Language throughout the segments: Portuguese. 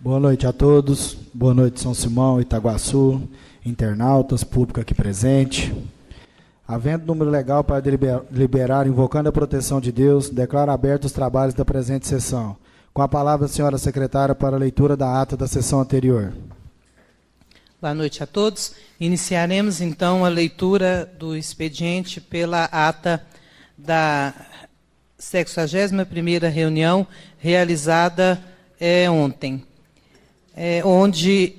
Boa noite a todos. Boa noite, São Simão, Itaguaçu, internautas, público aqui presente. Havendo número legal para deliberar, invocando a proteção de Deus, declaro abertos os trabalhos da presente sessão. Com a palavra, a senhora secretária, para a leitura da ata da sessão anterior. Boa noite a todos. Iniciaremos, então, a leitura do expediente pela ata da 61ª reunião realizada ontem, onde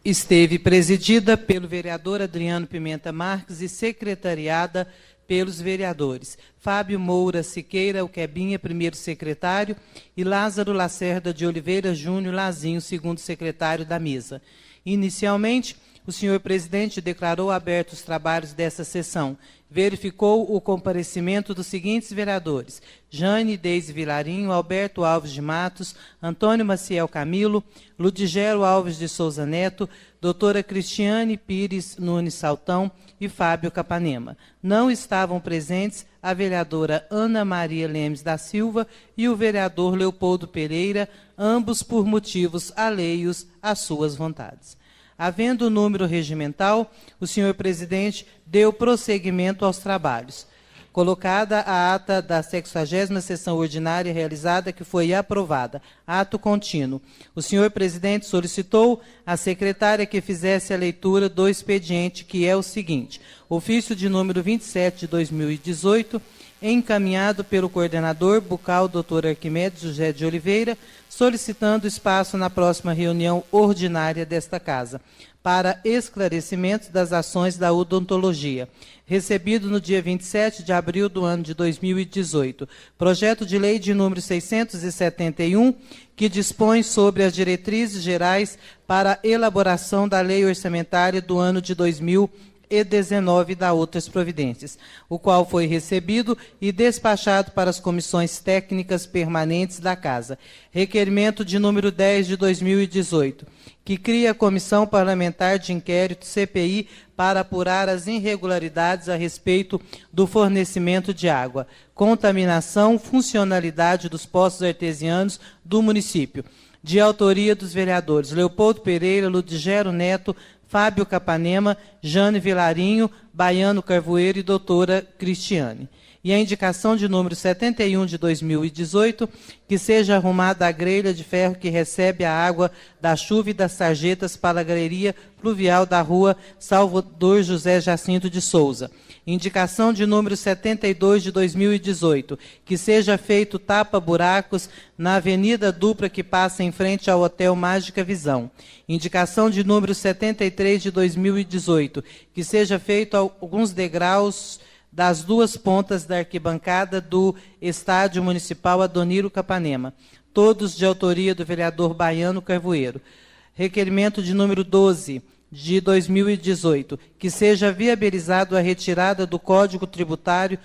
esteve presidida pelo vereador Adriano Pimenta Marques e secretariada pelos vereadores Fábio Moura Siqueira, o Quebinha, primeiro secretário, e Lázaro Lacerda de Oliveira Júnior Lazinho, segundo secretário da mesa. Inicialmente, o senhor presidente declarou abertos os trabalhos dessa sessão. Verificou o comparecimento dos seguintes vereadores: Jane Deise Vilarinho, Alberto Alves de Matos, Antônio Maciel Camilo, Ludigero Alves de Souza Neto, doutora Cristiane Pires Nunes Saltão e Fábio Capanema. Não estavam presentes a vereadora Ana Maria Lemes da Silva e o vereador Leopoldo Pereira, ambos por motivos alheios às suas vontades. Havendo o número regimental, o senhor presidente deu prosseguimento aos trabalhos. Colocada a ata da 60ª sessão ordinária realizada, que foi aprovada. Ato contínuo. O senhor presidente solicitou à secretária que fizesse a leitura do expediente, que é o seguinte: ofício de número 27 de 2018, encaminhado pelo coordenador bucal, doutor Arquimedes José de Oliveira, solicitando espaço na próxima reunião ordinária desta casa, para esclarecimentos das ações da odontologia. Recebido no dia 27 de abril do ano de 2018. Projeto de lei de número 671, que dispõe sobre as diretrizes gerais para a elaboração da lei orçamentária do ano de 2019 e da outras providências, o qual foi recebido e despachado para as comissões técnicas permanentes da Casa. Requerimento de número 10 de 2018, que cria a Comissão Parlamentar de Inquérito, CPI, para apurar as irregularidades a respeito do fornecimento de água, contaminação, funcionalidade dos poços artesianos do município, de autoria dos vereadores Leopoldo Pereira, Ludigero Neto, Fábio Capanema, Jane Vilarinho, Baiano Carvoeiro e doutora Cristiane. E a indicação de número 71 de 2018, que seja arrumada a grelha de ferro que recebe a água da chuva e das sarjetas para a galeria pluvial da rua Salvador José Jacinto de Souza. Indicação de número 72 de 2018, que seja feito tapa-buracos na avenida dupla que passa em frente ao Hotel Mágica Visão. Indicação de número 73 de 2018, que seja feito alguns degraus das duas pontas da arquibancada do Estádio Municipal Adoniro Capanema, todos de autoria do vereador Baiano Carvoeiro. Requerimento de número 12 de 2018, que seja viabilizado a retirada do Código Tributário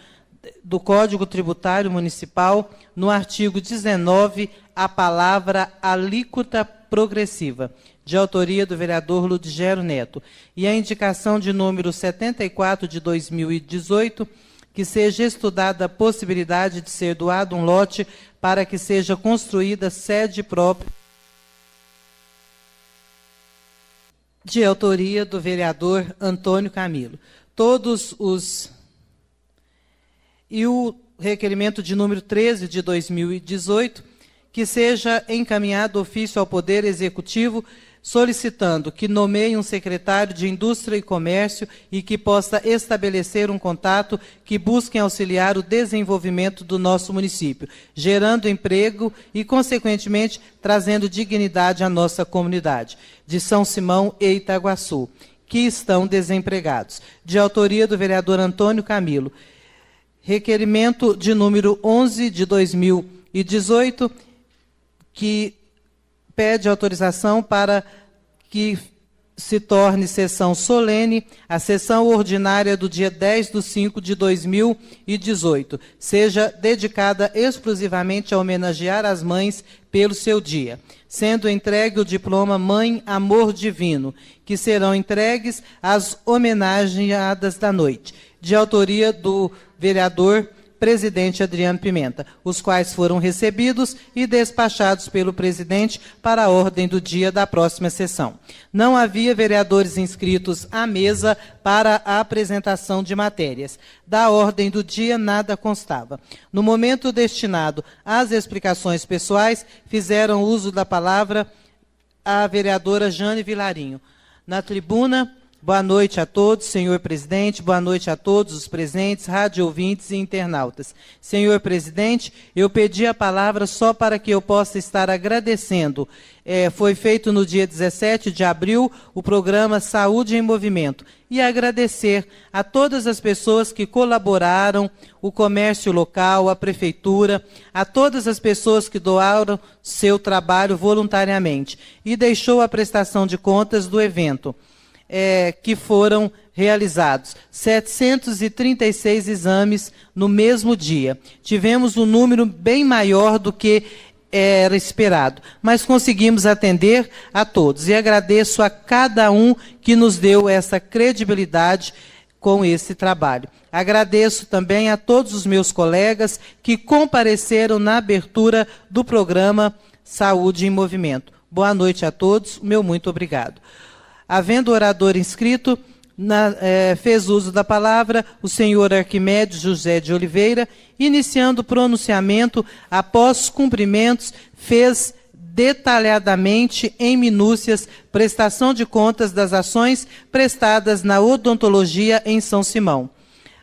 Municipal, no artigo 19, a palavra alíquota progressiva, de autoria do vereador Ludigero Neto. E a indicação de número 74 de 2018, que seja estudada a possibilidade de ser doado um lote para que seja construída sede própria, de autoria do vereador Antônio Camilo. E o requerimento de número 13 de 2018, que seja encaminhado ofício ao Poder Executivo, solicitando que nomeie um secretário de Indústria e Comércio e que possa estabelecer um contato que busque auxiliar o desenvolvimento do nosso município, gerando emprego e, consequentemente, trazendo dignidade à nossa comunidade de São Simão e Itaguaçu, que estão desempregados. De autoria do vereador Antônio Camilo. Requerimento de número 11 de 2018, que pede autorização para que se torne sessão solene a sessão ordinária do dia 10/5 de 2018, seja dedicada exclusivamente a homenagear as mães pelo seu dia, sendo entregue o diploma Mãe Amor Divino, que serão entregues às homenageadas da noite, de autoria do vereador presidente Adriano Pimenta, os quais foram recebidos e despachados pelo presidente para a ordem do dia da próxima sessão. Não havia vereadores inscritos à mesa para a apresentação de matérias. Da ordem do dia, nada constava. No momento destinado às explicações pessoais, fizeram uso da palavra a vereadora Jane Vilarinho. Na tribuna, boa noite a todos, senhor presidente, boa noite a todos os presentes, rádio ouvintes e internautas. Senhor presidente, eu pedi a palavra só para que eu possa estar agradecendo. Foi feito no dia 17 de abril o programa Saúde em Movimento. E agradecer a todas as pessoas que colaboraram, o comércio local, a prefeitura, a todas as pessoas que doaram seu trabalho voluntariamente. E deixou a prestação de contas do evento. Que foram realizados 736 exames no mesmo dia. Tivemos um número bem maior do que era esperado, mas conseguimos atender a todos. E agradeço a cada um que nos deu essa credibilidade com esse trabalho. Agradeço também a todos os meus colegas que compareceram na abertura do programa Saúde em Movimento. Boa noite a todos, meu muito obrigado. Havendo orador inscrito, fez uso da palavra o senhor Arquimedes José de Oliveira, iniciando o pronunciamento após cumprimentos, fez detalhadamente, em minúcias, prestação de contas das ações prestadas na odontologia em São Simão.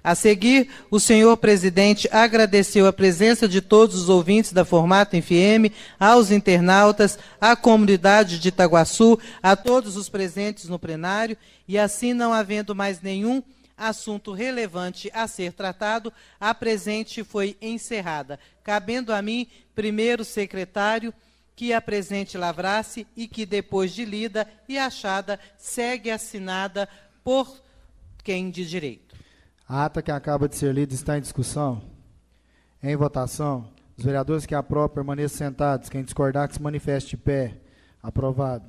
A seguir, o senhor presidente agradeceu a presença de todos os ouvintes da Formato FM, aos internautas, à comunidade de Itaguaçu, a todos os presentes no plenário, e assim, não havendo mais nenhum assunto relevante a ser tratado, a presente foi encerrada. Cabendo a mim, primeiro secretário, que a presente lavrasse e que, depois de lida e achada, segue assinada por quem de direito. A ata que acaba de ser lida está em discussão. Em votação, os vereadores que aprovam permaneçam sentados. Quem discordar, que se manifeste de pé. Aprovado.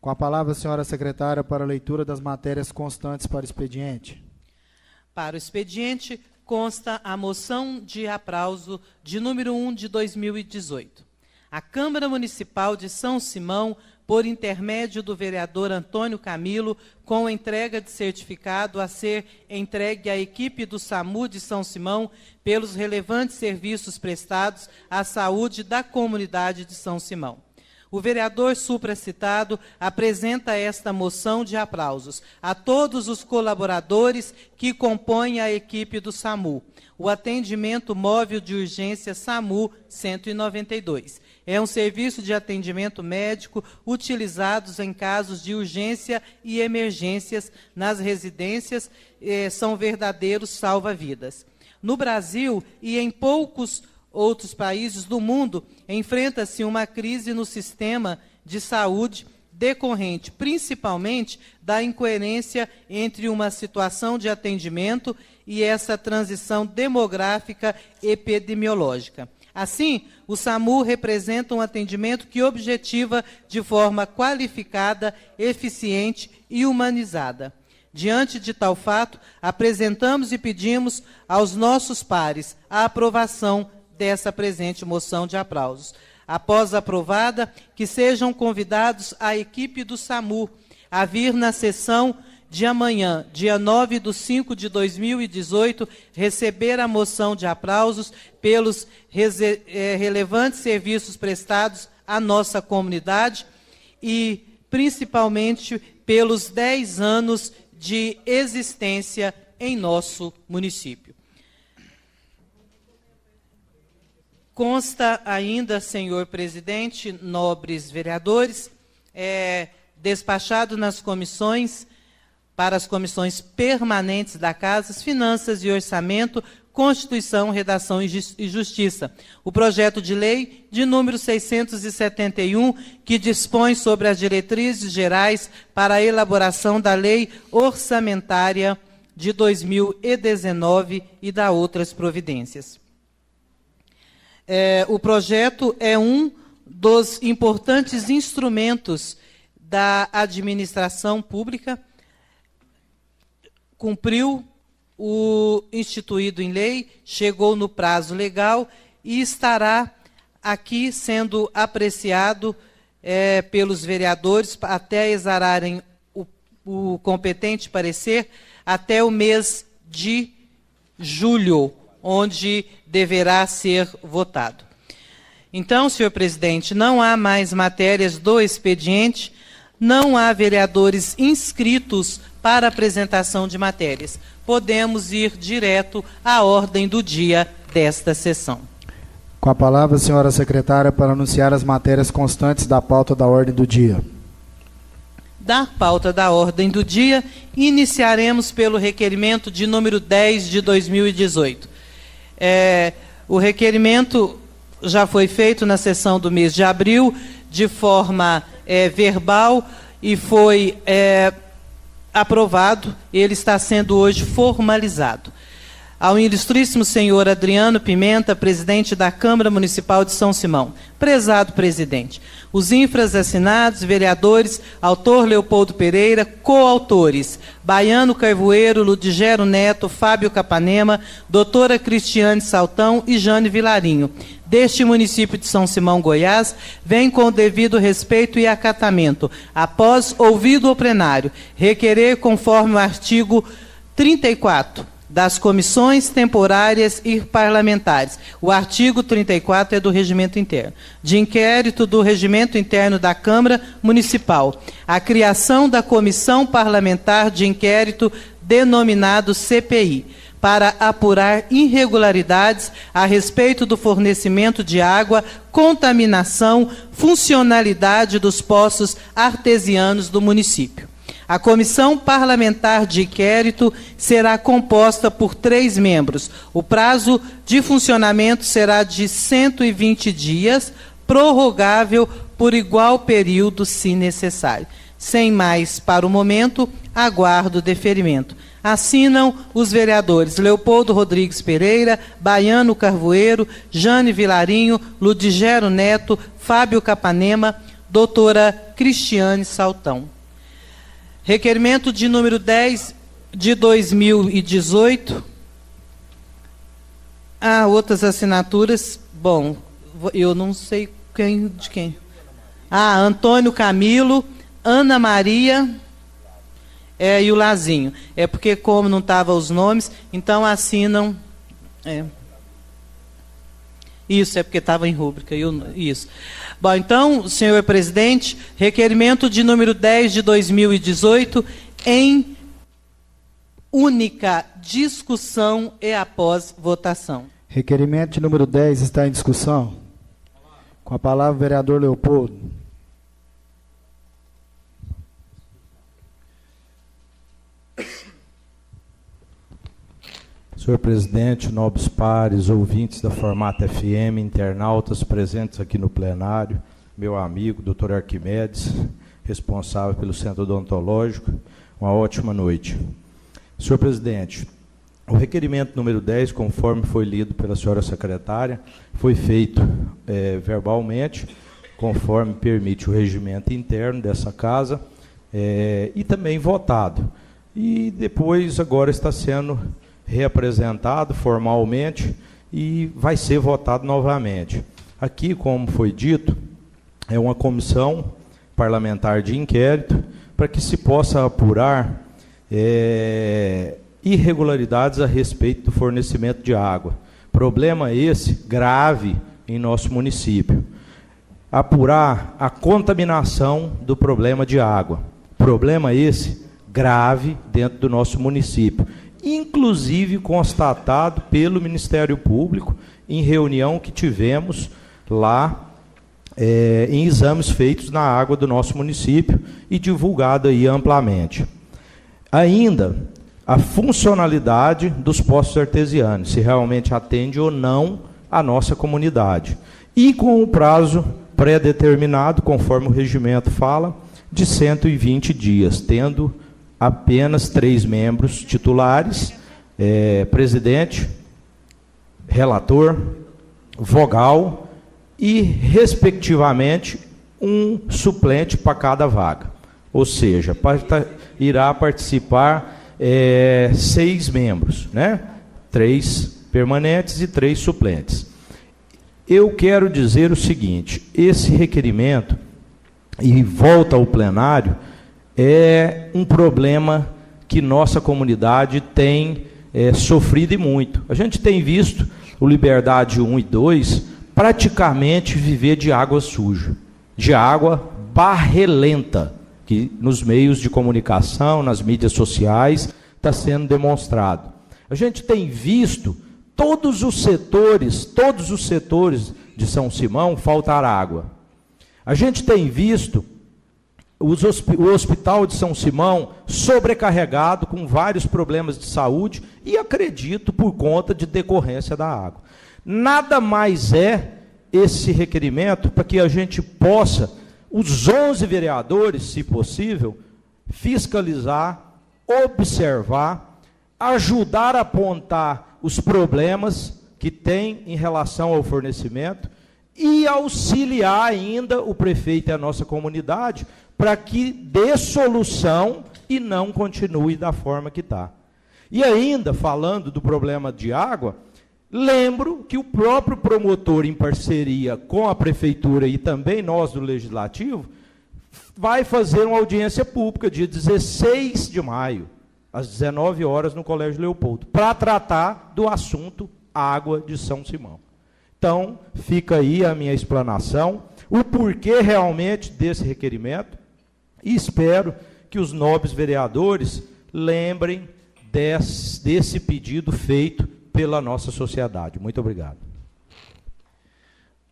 Com a palavra, a senhora secretária, para a leitura das matérias constantes para o expediente. Para o expediente, consta a moção de aplauso de número 1 de 2018. A Câmara Municipal de São Simão, por intermédio do vereador Antônio Camilo, com entrega de certificado a ser entregue à equipe do SAMU de São Simão pelos relevantes serviços prestados à saúde da comunidade de São Simão. O vereador supracitado apresenta esta moção de aplausos a todos os colaboradores que compõem a equipe do SAMU. O atendimento móvel de urgência SAMU 192. É um serviço de atendimento médico utilizados em casos de urgência e emergências nas residências, são verdadeiros salva-vidas. No Brasil e em poucos outros países do mundo, enfrenta-se uma crise no sistema de saúde decorrente, principalmente, da incoerência entre uma situação de atendimento e essa transição demográfica epidemiológica. Assim, o SAMU representa um atendimento que objetiva de forma qualificada, eficiente e humanizada. Diante de tal fato, apresentamos e pedimos aos nossos pares a aprovação dessa presente moção de aplausos. Após aprovada, que sejam convidados a equipe do SAMU a vir na sessão de amanhã, dia 9/5/2018, receber a moção de aplausos pelos relevantes serviços prestados à nossa comunidade e, principalmente, pelos 10 anos de existência em nosso município. Consta ainda, senhor presidente, nobres vereadores, despachado nas comissões, para as comissões permanentes da Casa, Finanças e Orçamento, Constituição, Redação e Justiça. O projeto de lei de número 671, que dispõe sobre as diretrizes gerais para a elaboração da Lei Orçamentária de 2019 e da outras providências. O projeto é um dos importantes instrumentos da administração pública, cumpriu o instituído em lei, chegou no prazo legal e estará aqui sendo apreciado pelos vereadores até exararem o competente parecer até o mês de julho, onde deverá ser votado. Então, senhor presidente, não há mais matérias do expediente, não há vereadores inscritos para apresentação de matérias. Podemos ir direto à ordem do dia desta sessão. Com a palavra, a senhora secretária, para anunciar as matérias constantes da pauta da ordem do dia. Da pauta da ordem do dia, iniciaremos pelo requerimento de número 10 de 2018. O requerimento já foi feito na sessão do mês de abril, de forma verbal, e foi aprovado. Ele está sendo hoje formalizado. Ao ilustríssimo senhor Adriano Pimenta, presidente da Câmara Municipal de São Simão. Prezado presidente, os infras assinados, vereadores, autor Leopoldo Pereira, coautores, Baiano Carvoeiro, Ludigero Neto, Fábio Capanema, doutora Cristiane Saltão e Jane Vilarinho, deste município de São Simão, Goiás, vem com o devido respeito e acatamento, após ouvido o plenário, requerer conforme o artigo 34, das comissões temporárias e parlamentares. O artigo 34 é do regimento interno. De inquérito do regimento interno da Câmara Municipal. A criação da comissão parlamentar de inquérito denominado CPI, para apurar irregularidades a respeito do fornecimento de água, contaminação, funcionalidade dos poços artesianos do município. A comissão parlamentar de inquérito será composta por 3 membros. O prazo de funcionamento será de 120 dias, prorrogável por igual período, se necessário. Sem mais, para o momento, aguardo o deferimento. Assinam os vereadores Leopoldo Rodrigues Pereira, Baiano Carvoeiro, Jane Vilarinho, Ludigero Neto, Fábio Capanema, doutora Cristiane Saltão. Requerimento de número 10 de 2018. Há outras assinaturas. Bom, eu não sei de quem. Antônio Camilo, Ana Maria e o Lazinho. É porque, como não estavam os nomes, então assinam. Isso, é porque estava em rúbrica. Isso. Bom, então, senhor presidente, requerimento de número 10 de 2018, em única discussão e após votação. Requerimento de número 10 está em discussão. Com a palavra, o vereador Leopoldo. Senhor presidente, nobres pares, ouvintes da Formata FM, internautas presentes aqui no plenário, meu amigo, doutor Arquimedes, responsável pelo Centro Odontológico, uma ótima noite. Senhor presidente, o requerimento número 10, conforme foi lido pela senhora secretária, foi feito verbalmente, conforme permite o regimento interno dessa casa, e também votado. E depois, agora está sendo reapresentado formalmente e vai ser votado novamente. Aqui, como foi dito, é uma comissão parlamentar de inquérito para que se possa apurar irregularidades a respeito do fornecimento de água. Problema esse grave em nosso município. Apurar a contaminação do problema de água. Problema esse grave dentro do nosso município. Inclusive constatado pelo Ministério Público em reunião que tivemos lá em exames feitos na água do nosso município e divulgado aí amplamente. Ainda a funcionalidade dos poços artesianos, se realmente atende ou não a nossa comunidade. E com o prazo pré-determinado, conforme o regimento fala, de 120 dias, tendo apenas 3 membros titulares, presidente, relator, vogal e, respectivamente, um suplente para cada vaga. Ou seja, irá participar 6 membros, né? 3 permanentes e 3 suplentes. Eu quero dizer o seguinte: esse requerimento, e volta ao plenário, é um problema que nossa comunidade tem sofrido e muito. A gente tem visto o Liberdade 1 e 2 praticamente viver de água suja, de água barrelenta, que nos meios de comunicação, nas mídias sociais, está sendo demonstrado. A gente tem visto todos os setores de São Simão faltar água. A gente tem visto o Hospital de São Simão sobrecarregado com vários problemas de saúde e, acredito, por conta de decorrência da água. Nada mais é esse requerimento para que a gente possa, os 11 vereadores, se possível, fiscalizar, observar, ajudar a apontar os problemas que tem em relação ao fornecimento e auxiliar ainda o prefeito e a nossa comunidade para que dê solução e não continue da forma que está. E ainda, falando do problema de água, lembro que o próprio promotor, em parceria com a prefeitura e também nós do Legislativo, vai fazer uma audiência pública dia 16 de maio, às 19 horas, no Colégio Leopoldo, para tratar do assunto água de São Simão. Então, fica aí a minha explanação, o porquê realmente desse requerimento, e espero que os nobres vereadores lembrem desse pedido feito pela nossa sociedade. Muito obrigado.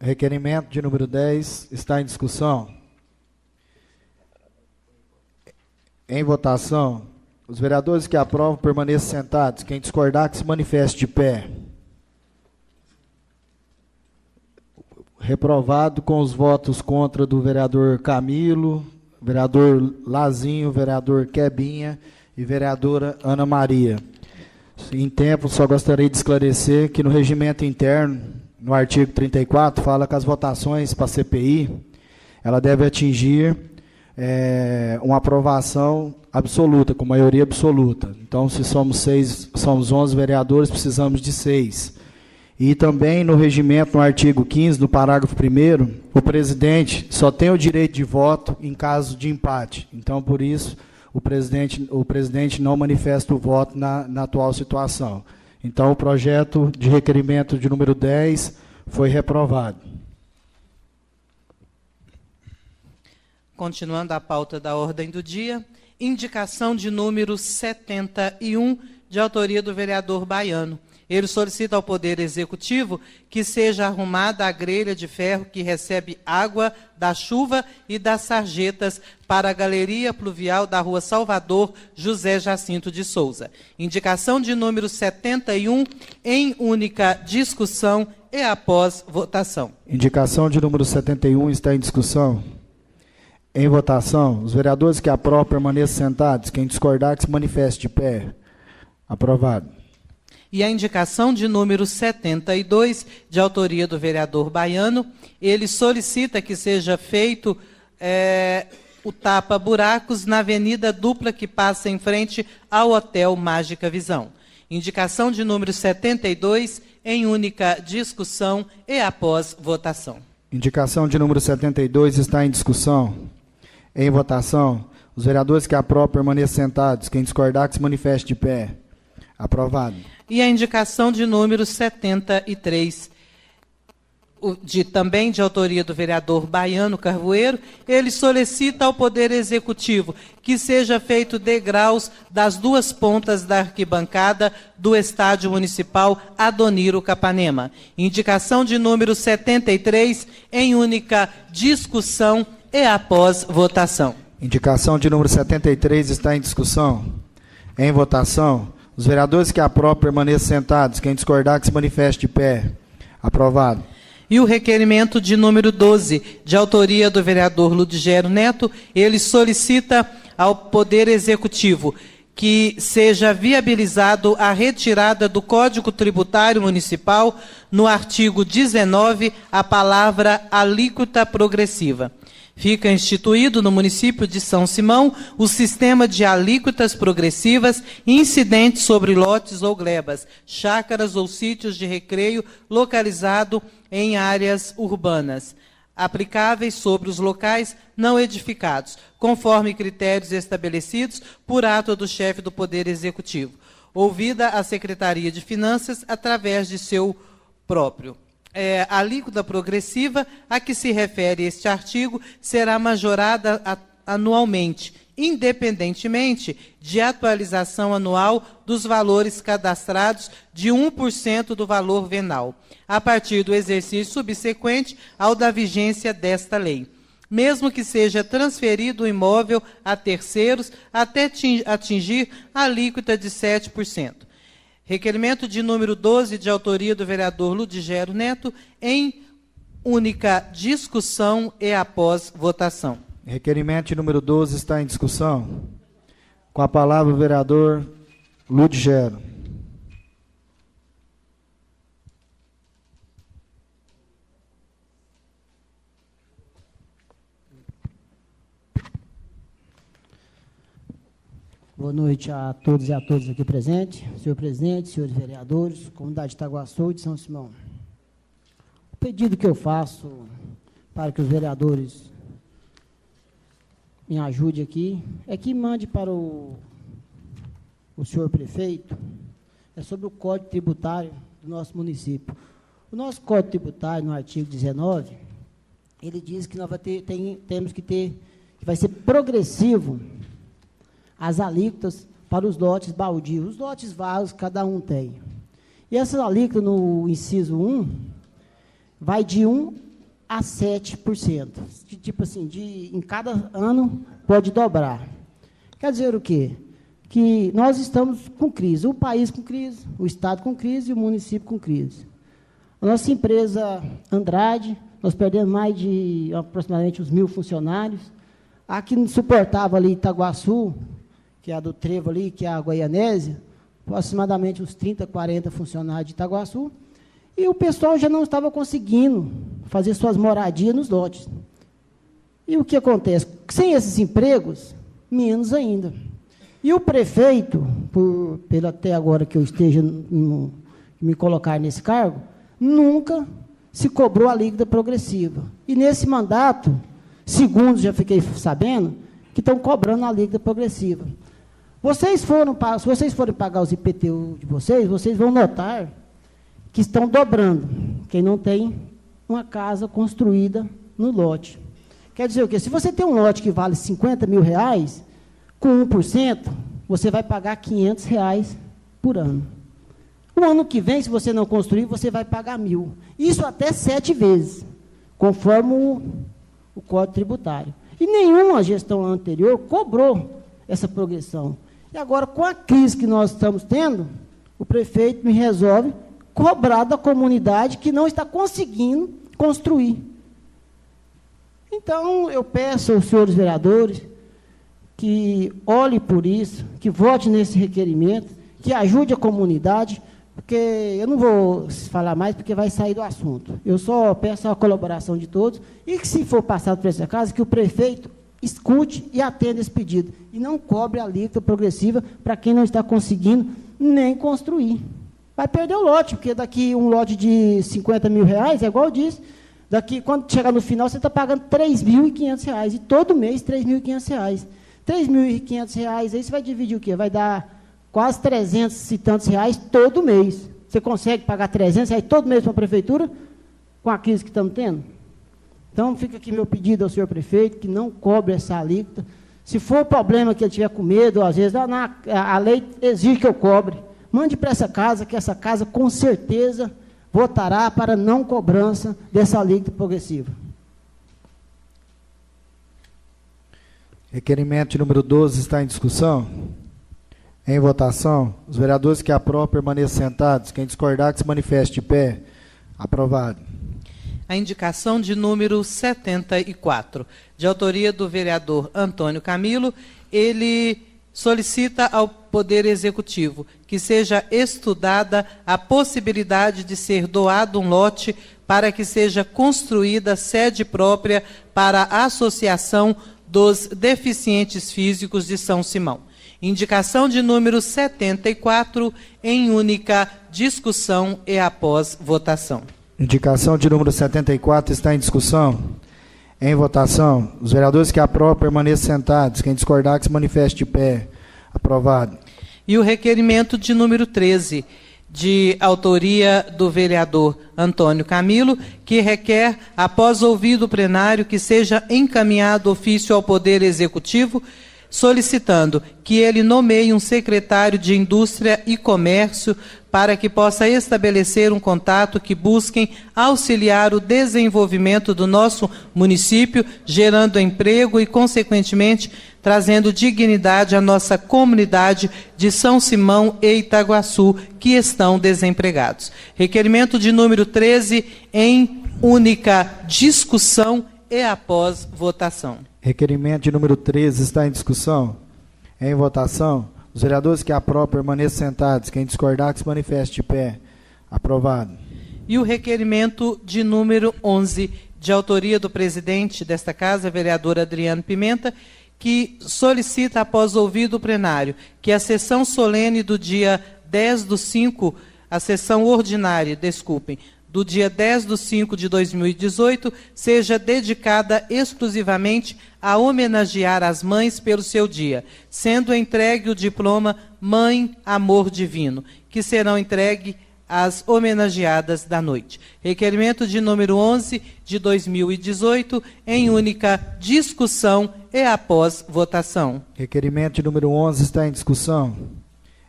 Requerimento de número 10 está em discussão. Em votação, os vereadores que aprovam permaneçam sentados. Quem discordar, que se manifeste de pé. Reprovado com os votos contra do vereador Camilo, vereador Lazinho, vereador Quebinha e vereadora Ana Maria. Em tempo, só gostaria de esclarecer que no regimento interno, no artigo 34, fala que as votações para a CPI, ela deve atingir uma aprovação absoluta, com maioria absoluta. Então, se somos 11 vereadores, precisamos de 6. E também no regimento, no artigo 15, no parágrafo 1º, o presidente só tem o direito de voto em caso de empate. Então, por isso, o presidente não manifesta o voto na atual situação. Então, o projeto de requerimento de número 10 foi reprovado. Continuando a pauta da ordem do dia, indicação de número 71, de autoria do vereador Baiano. Ele solicita ao Poder Executivo que seja arrumada a grelha de ferro que recebe água da chuva e das sarjetas para a galeria pluvial da Rua Salvador José Jacinto de Souza. Indicação de número 71, em única discussão e após votação. Indicação de número 71 está em discussão. Em votação, os vereadores que aprovam permaneçam sentados. Quem discordar, que se manifeste de pé. Aprovado. E a indicação de número 72, de autoria do vereador Baiano, ele solicita que seja feito o tapa-buracos na avenida dupla que passa em frente ao Hotel Mágica Visão. Indicação de número 72, em única discussão e após votação. Indicação de número 72 está em discussão. Em votação, os vereadores que aprovam permaneçam sentados. Quem discordar, que se manifeste de pé. Aprovado. E a indicação de número 73, também de autoria do vereador Baiano Carvoeiro, ele solicita ao Poder Executivo que seja feito degraus das duas pontas da arquibancada do Estádio Municipal Adoniro Capanema. Indicação de número 73, em única discussão e após votação. Indicação de número 73 está em discussão. Em votação, os vereadores que aprovam permaneçam sentados. Quem discordar, que se manifeste de pé. Aprovado. E o requerimento de número 12, de autoria do vereador Ludgero Neto, ele solicita ao Poder Executivo que seja viabilizado a retirada do Código Tributário Municipal, no artigo 19, a palavra alíquota progressiva. Fica instituído no município de São Simão o sistema de alíquotas progressivas incidentes sobre lotes ou glebas, chácaras ou sítios de recreio localizado em áreas urbanas, aplicáveis sobre os locais não edificados, conforme critérios estabelecidos por ato do chefe do Poder Executivo, ouvida a Secretaria de Finanças através de seu próprio. A alíquota progressiva a que se refere este artigo será majorada anualmente, independentemente de atualização anual dos valores cadastrados de 1% do valor venal, a partir do exercício subsequente ao da vigência desta lei, mesmo que seja transferido o imóvel a terceiros até atingir a alíquota de 7%. Requerimento de número 12, de autoria do vereador Ludigero Neto, em única discussão e após votação. Requerimento de número 12 está em discussão. Com a palavra o vereador Ludigero. Boa noite a todos e a todas aqui presentes, senhor presidente, senhores vereadores, comunidade de Itaguaçu e de São Simão. O pedido que eu faço para que os vereadores me ajudem aqui é que mande para o senhor prefeito sobre o Código Tributário do nosso município. O nosso Código Tributário, no artigo 19, ele diz que nós temos que ter, que vai ser progressivo as alíquotas para os lotes baldios. Os lotes vagos, cada um tem. E essa alíquota, no inciso 1, vai de 1% a 7%. Tipo assim, em cada ano pode dobrar. Quer dizer o quê? Que nós estamos com crise. O país com crise, o Estado com crise e o município com crise. A nossa empresa Andrade, nós perdemos mais de aproximadamente uns 1.000 funcionários. A que não suportava ali Itaguaçu, que é a do Trevo ali, que é a Goianésia, aproximadamente uns 30, 40 funcionários de Itaguaçu, e o pessoal já não estava conseguindo fazer suas moradias nos lotes. E o que acontece? Sem esses empregos, menos ainda. E o prefeito, pelo até agora que eu esteja me colocar nesse cargo, nunca se cobrou a alíquota progressiva. E nesse mandato, segundo já fiquei sabendo, que estão cobrando a alíquota progressiva. Se vocês forem pagar os IPTU de vocês vão notar que estão dobrando quem não tem uma casa construída no lote. Quer dizer o quê? Se você tem um lote que vale R$50 mil, com 1%, você vai pagar R$500 por ano. O ano que vem, se você não construir, você vai pagar 1.000. Isso até 7 vezes, conforme o Código Tributário. E nenhuma gestão anterior cobrou essa progressão. E agora, com a crise que nós estamos tendo, o prefeito me resolve cobrar da comunidade que não está conseguindo construir. Então, eu peço aos senhores vereadores que olhem por isso, que votem nesse requerimento, que ajude a comunidade, porque eu não vou falar mais, porque vai sair do assunto. Eu só peço a colaboração de todos, e que, se for passado por essa casa, que o prefeito escute e atenda esse pedido, e não cobre a alíquota progressiva para quem não está conseguindo nem construir. Vai perder o lote, porque daqui um lote de R$50 mil, é igual eu disse, daqui, quando chegar no final, você está pagando R$3.500, e todo mês R$3.500. R$3.500, aí você vai dividir o quê? Vai dar quase 300 e tantos reais todo mês. Você consegue pagar R$300 todo mês para a prefeitura, com a crise que estamos tendo? Então, fica aqui meu pedido ao senhor prefeito, que não cobre essa alíquota. Se for problema que ele tiver com medo, às vezes, a lei exige que eu cobre. Mande para essa casa, que essa casa, com certeza, votará para não cobrança dessa alíquota progressiva. Requerimento de número 12 está em discussão. Em votação, os vereadores que aprovam permaneçam sentados. Quem discordar, que se manifeste de pé. Aprovado. A indicação de número 74, de autoria do vereador Antônio Camilo, ele solicita ao Poder Executivo que seja estudada a possibilidade de ser doado um lote para que seja construída sede própria para a Associação dos Deficientes Físicos de São Simão. Indicação de número 74, em única discussão e após votação. Indicação de número 74 está em discussão. Em votação. Os vereadores que aprovam permaneçam sentados. Quem discordar, que se manifeste de pé. Aprovado. E o requerimento de número 13, de autoria do vereador Antônio Camilo, que requer, após ouvido o plenário, que seja encaminhado ofício ao Poder Executivo, solicitando que ele nomeie um secretário de Indústria e Comércio para que possa estabelecer um contato que busquem auxiliar o desenvolvimento do nosso município, gerando emprego e, consequentemente, trazendo dignidade à nossa comunidade de São Simão e Itaguaçu, que estão desempregados. Requerimento de número 13, em única discussão e após votação. Requerimento de número 13 está em discussão. Em votação. Os vereadores que aprovam permaneçam sentados. Quem discordar, que se manifeste de pé. Aprovado. E o requerimento de número 11, de autoria do presidente desta casa, vereador Adriano Pimenta, que solicita, após ouvido o plenário, que a sessão solene do dia 10/5, a sessão ordinária, do dia 10/5 de 2018, seja dedicada exclusivamente a homenagear as mães pelo seu dia, sendo entregue o diploma Mãe Amor Divino, que serão entregues às homenageadas da noite. Requerimento de número 11 de 2018, em única discussão e após votação. Requerimento de número 11 está em discussão.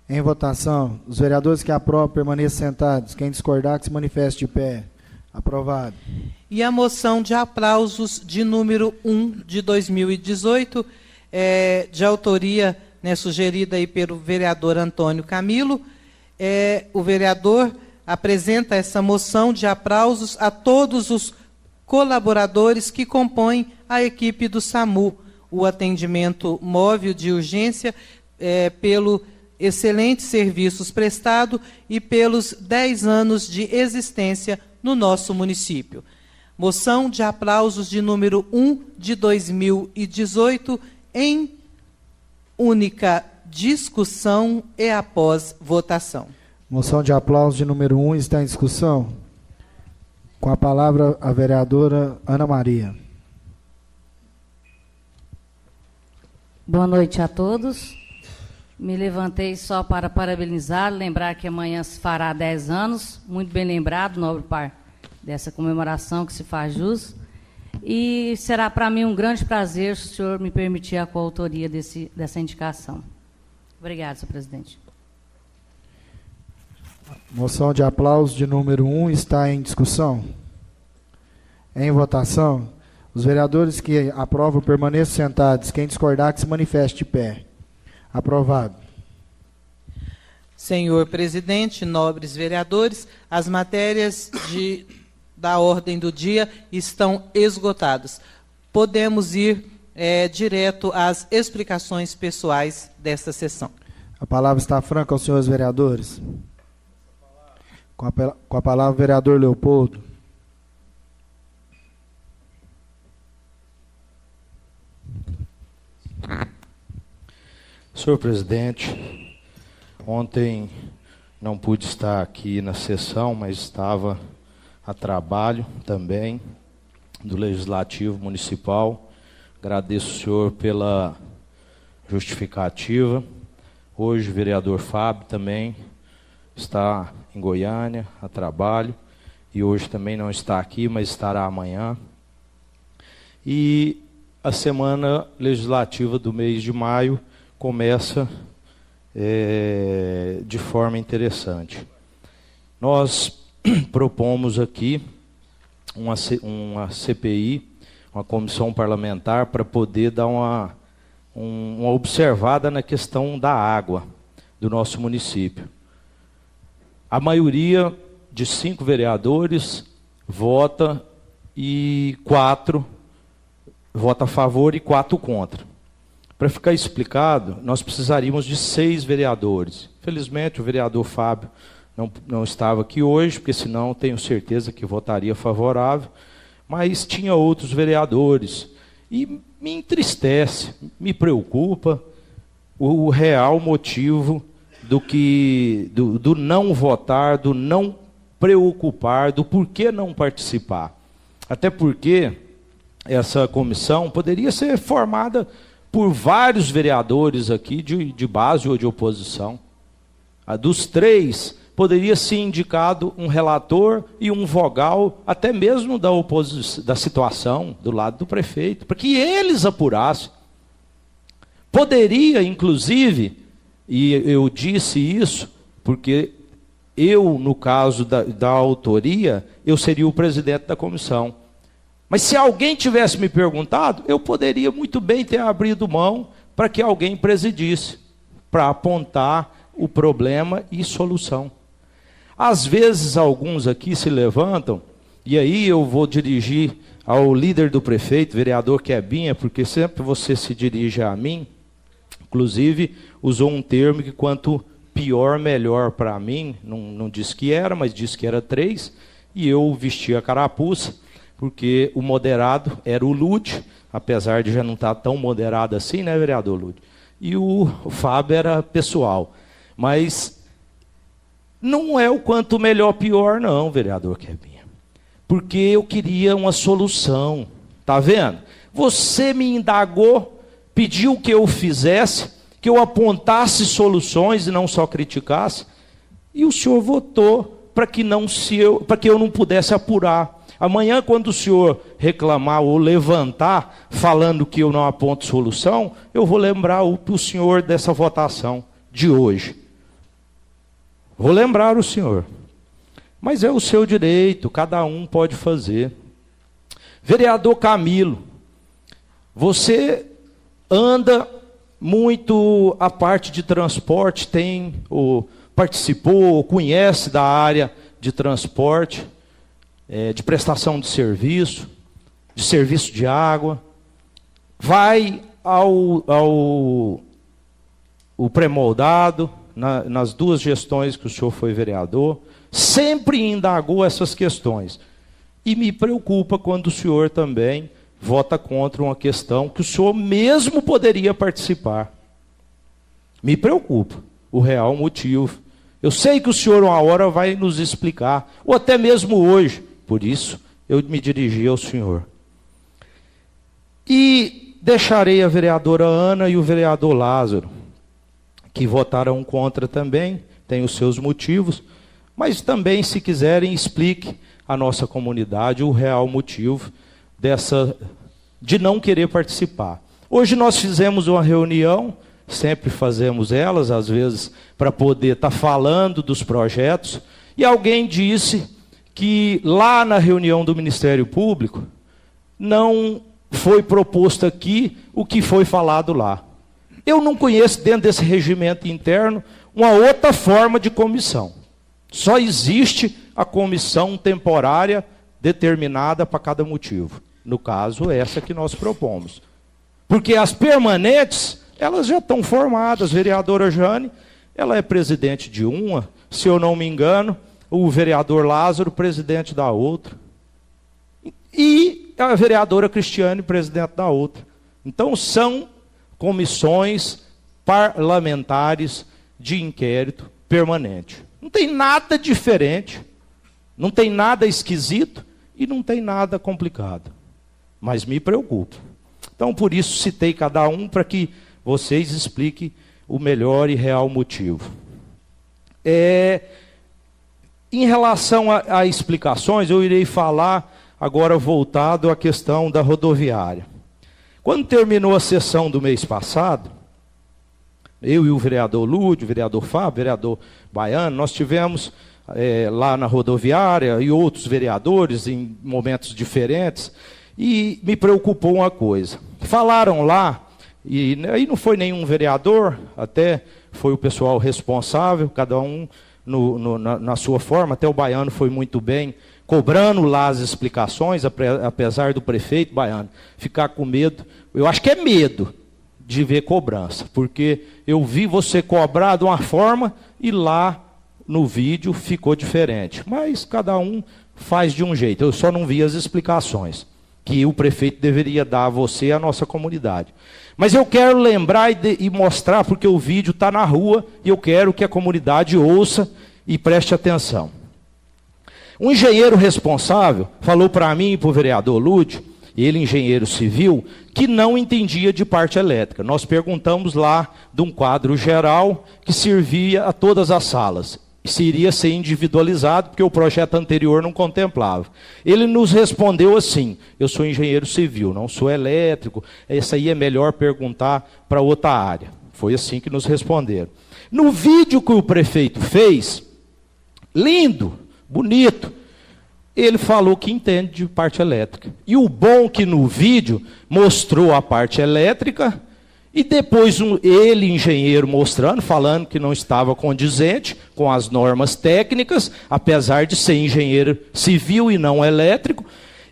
Em votação. Os vereadores que aprovam permaneçam sentados. Quem discordar, que se manifeste de pé. Aprovado. E a moção de aplausos de número 1 de 2018, de autoria, sugerida aí pelo vereador Antônio Camilo. O vereador apresenta essa moção de aplausos a todos os colaboradores que compõem a equipe do SAMU, o atendimento móvel de urgência, pelo excelentes serviços prestados e pelos 10 anos de existência no nosso município. Moção de aplausos de número 1 de 2018, em única discussão e após votação. Moção de aplausos de número 1 está em discussão. Com a palavra a vereadora Ana Maria. Boa noite a todos. Me levantei só para parabenizar, lembrar que amanhã se fará 10 anos, muito bem lembrado, nobre par, dessa comemoração que se faz jus. E será para mim um grande prazer se o senhor me permitir a coautoria dessa indicação. Obrigado, senhor presidente. Moção de aplausos de número 1 está em discussão. Em votação. Os vereadores que aprovam permaneçam sentados. Quem discordar, que se manifeste de pé. Aprovado. Senhor presidente, nobres vereadores, as matérias da ordem do dia estão esgotadas. Podemos ir direto às explicações pessoais desta sessão. A palavra está franca aos senhores vereadores. Com a palavra, o vereador Leopoldo. Senhor presidente, ontem não pude estar aqui na sessão, mas estava a trabalho também do Legislativo Municipal. Agradeço o senhor pela justificativa. Hoje o vereador Fábio também está em Goiânia a trabalho e hoje também não está aqui, mas estará amanhã. E a semana legislativa do mês de maio começa de forma interessante. Nós propomos aqui uma CPI, uma comissão parlamentar, para poder dar uma observada na questão da água do nosso município. A maioria de 5 vereadores vota e 4 vota a favor e 4 contra. Para ficar explicado, nós precisaríamos de 6 vereadores. Felizmente, o vereador Fábio não estava aqui hoje, porque senão tenho certeza que votaria favorável, mas tinha outros vereadores. E me entristece, me preocupa o real motivo do não votar, do não preocupar, do porquê não participar. Até porque essa comissão poderia ser formada por vários vereadores aqui de base ou de oposição. Dos 3, poderia ser indicado um relator e um vogal, até mesmo da situação, do lado do prefeito, para que eles apurassem. Poderia, inclusive, e eu disse isso, porque eu, no caso da autoria, eu seria o presidente da comissão. Mas se alguém tivesse me perguntado, eu poderia muito bem ter abrido mão para que alguém presidisse, para apontar o problema e solução. Às vezes, alguns aqui se levantam, e aí eu vou dirigir ao líder do prefeito, vereador Quebinha, porque sempre você se dirige a mim. Inclusive, usou um termo que quanto pior, melhor para mim. Não disse que era, mas disse que era 3. E eu vesti a carapuça, porque o moderado era o Lude, apesar de já não estar tão moderado assim, né, vereador Lude? E o Fábio era pessoal. Mas não é o quanto melhor, pior, não, vereador Quebinha. Porque eu queria uma solução. Tá vendo? Você me indagou, pediu que eu fizesse, que eu apontasse soluções e não só criticasse, e o senhor votou para que eu não pudesse apurar. Amanhã, quando o senhor reclamar ou levantar, falando que eu não aponto solução, eu vou lembrar o senhor dessa votação de hoje. Vou lembrar o senhor. Mas é o seu direito, cada um pode fazer. Vereador Camilo, você anda muito a parte de transporte, participou, conhece da área de transporte, de prestação de serviço de água, vai ao pré-moldado, nas 2 gestões que o senhor foi vereador, sempre indagou essas questões. E me preocupa quando o senhor também vota contra uma questão que o senhor mesmo poderia participar. Me preocupa o real motivo. Eu sei que o senhor uma hora vai nos explicar, ou até mesmo hoje. Por isso, eu me dirigi ao senhor. E deixarei a vereadora Ana e o vereador Lázaro, que votaram contra também, tem os seus motivos, mas também, se quiserem, explique à nossa comunidade o real motivo de não querer participar. Hoje nós fizemos uma reunião, sempre fazemos elas, às vezes, para poder estar falando dos projetos, e alguém disse que lá na reunião do Ministério Público não foi proposto aqui o que foi falado lá. Eu não conheço dentro desse regimento interno uma outra forma de comissão. Só existe a comissão temporária determinada para cada motivo. No caso, essa que nós propomos. Porque as permanentes, elas já estão formadas. A vereadora Jane, ela é presidente de uma, se eu não me engano, o vereador Lázaro, presidente da outra. E a vereadora Cristiane, presidente da outra. Então, são comissões parlamentares de inquérito permanente. Não tem nada diferente, não tem nada esquisito e não tem nada complicado. Mas me preocupa. Então, por isso, citei cada um para que vocês expliquem o melhor e real motivo. Em relação a explicações, eu irei falar agora voltado à questão da rodoviária. Quando terminou a sessão do mês passado, eu e o vereador Lúdio, o vereador Fábio, o vereador Baiano, nós tivemos lá na rodoviária e outros vereadores em momentos diferentes, e me preocupou uma coisa. Falaram lá, e aí não foi nenhum vereador, até foi o pessoal responsável, cada um na sua forma, até o Baiano foi muito bem, cobrando lá as explicações, apesar do prefeito Baiano ficar com medo. Eu acho que é medo de ver cobrança, porque eu vi você cobrar de uma forma e lá no vídeo ficou diferente. Mas cada um faz de um jeito. Eu só não vi as explicações que o prefeito deveria dar a você e à nossa comunidade. Mas eu quero lembrar e mostrar, porque o vídeo está na rua, e eu quero que a comunidade ouça e preste atenção. Um engenheiro responsável falou para mim e para o vereador Lúdio, ele engenheiro civil, que não entendia de parte elétrica. Nós perguntamos lá de um quadro geral que servia a todas as salas. Se iria ser individualizado, porque o projeto anterior não contemplava. Ele nos respondeu assim: eu sou engenheiro civil, não sou elétrico, essa aí é melhor perguntar para outra área. Foi assim que nos responderam. No vídeo que o prefeito fez, lindo, bonito, ele falou que entende de parte elétrica. E o bom que no vídeo mostrou a parte elétrica, e depois ele, engenheiro, mostrando, falando que não estava condizente com as normas técnicas, apesar de ser engenheiro civil e não elétrico.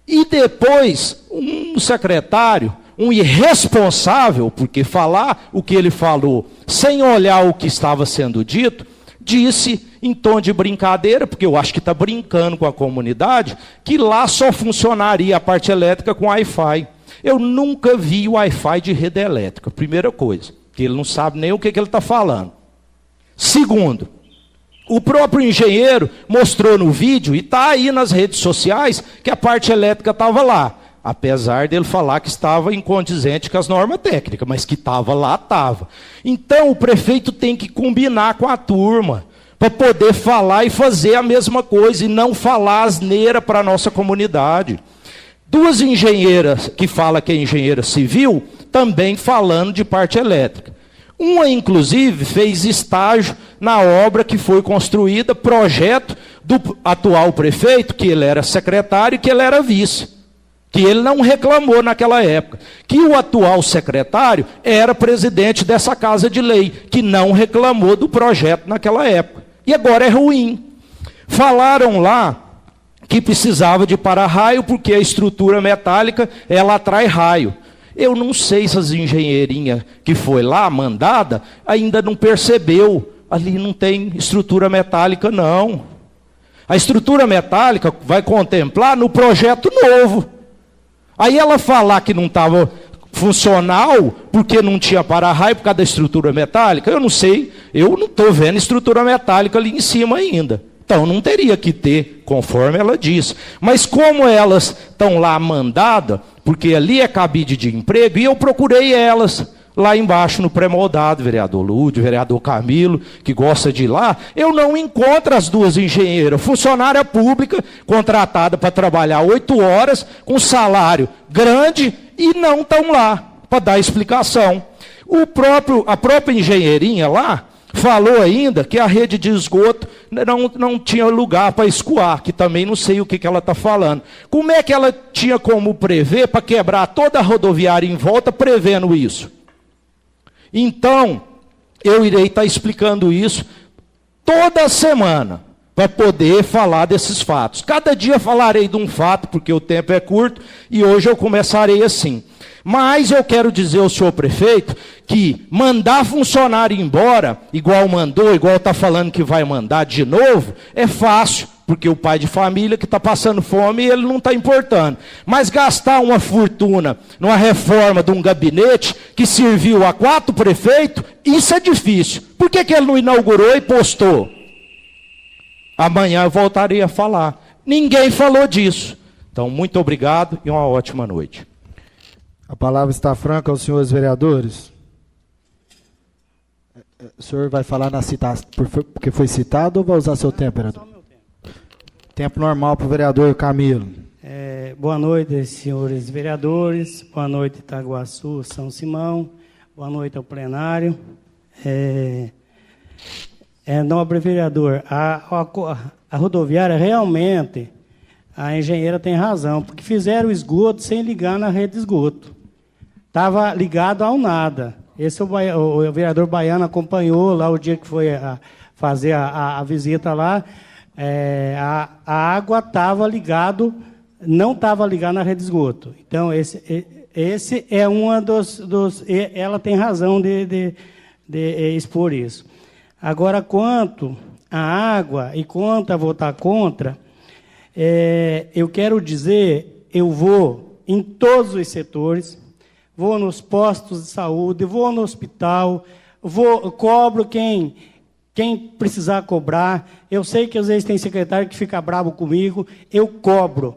E depois um secretário, um irresponsável, porque falar o que ele falou sem olhar o que estava sendo dito, disse em tom de brincadeira, porque eu acho que está brincando com a comunidade, que lá só funcionaria a parte elétrica com Wi-Fi. Eu nunca vi Wi-Fi de rede elétrica, primeira coisa, que ele não sabe nem o que ele está falando. Segundo, o próprio engenheiro mostrou no vídeo, e está aí nas redes sociais, que a parte elétrica estava lá. Apesar dele falar que estava incondizente com as normas técnicas, mas que estava lá, estava. Então o prefeito tem que combinar com a turma, para poder falar e fazer a mesma coisa, e não falar asneira para a nossa comunidade. Duas engenheiras que falam que é engenheira civil, também falando de parte elétrica. Uma, inclusive, fez estágio na obra que foi construída, projeto do atual prefeito, que ele era secretário e que ele era vice. Que ele não reclamou naquela época. Que o atual secretário era presidente dessa Casa de Lei, que não reclamou do projeto naquela época. E agora é ruim. Falaram lá que precisava de para-raio, porque a estrutura metálica, ela atrai raio. Eu não sei se as engenheirinhas que foi lá, mandada, ainda não percebeu. Ali não tem estrutura metálica, não. A estrutura metálica vai contemplar no projeto novo. Aí ela falar que não estava funcional, porque não tinha para-raio por causa da estrutura metálica, eu não sei, eu não estou vendo estrutura metálica ali em cima ainda. Então não teria que ter, conforme ela disse. Mas como elas estão lá mandadas, porque ali é cabide de emprego, e eu procurei elas lá embaixo no pré-moldado, vereador Lúdio, vereador Camilo, que gosta de ir lá, eu não encontro as duas engenheiras, funcionária pública, contratada para trabalhar 8 horas, com salário grande, e não estão lá para dar explicação. A própria engenheirinha lá falou ainda que a rede de esgoto não tinha lugar para escoar, que também não sei o que ela está falando. Como é que ela tinha como prever para quebrar toda a rodoviária em volta, prevendo isso? Então, eu irei estar explicando isso toda semana, para poder falar desses fatos. Cada dia falarei de um fato, porque o tempo é curto, e hoje eu começarei assim. Mas eu quero dizer ao senhor prefeito que mandar funcionário embora, igual mandou, igual está falando que vai mandar de novo, é fácil, porque o pai de família que está passando fome, ele não está importando. Mas gastar uma fortuna numa reforma de um gabinete que serviu a 4 prefeitos, isso é difícil. Por que ele não inaugurou e postou? Amanhã eu voltarei a falar. Ninguém falou disso. Então, muito obrigado e uma ótima noite. A palavra está franca aos senhores vereadores. O senhor vai falar na citação porque foi citado ou vai usar seu tempo, vereador? Só meu tempo. Tempo normal para o vereador Camilo. Boa noite, senhores vereadores. Boa noite, Itaguaçu, São Simão. Boa noite ao plenário. Nobre vereador, a rodoviária realmente, a engenheira tem razão, porque fizeram o esgoto sem ligar na rede de esgoto. Estava ligado ao nada. O vereador Baiano acompanhou lá o dia que foi fazer a visita lá. A água estava ligado, não estava ligada na rede de esgoto. Então, esse é uma ela tem razão de expor isso. Agora, quanto a água e quanto a votar contra, eu quero dizer, eu vou em todos os setores, vou nos postos de saúde, vou no hospital, cobro quem precisar cobrar. Eu sei que às vezes tem secretário que fica bravo comigo, eu cobro.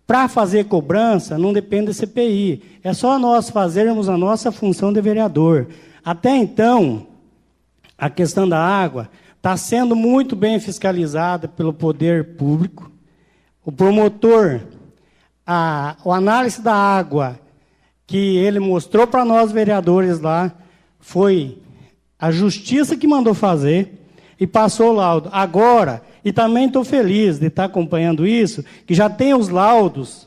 Para fazer cobrança, não depende da CPI. É só nós fazermos a nossa função de vereador. Até então, a questão da água está sendo muito bem fiscalizada pelo poder público. O promotor, a análise da água que ele mostrou para nós, vereadores, lá, foi a justiça que mandou fazer e passou o laudo. Agora, e também estou feliz de estar acompanhando isso, que já tem os laudos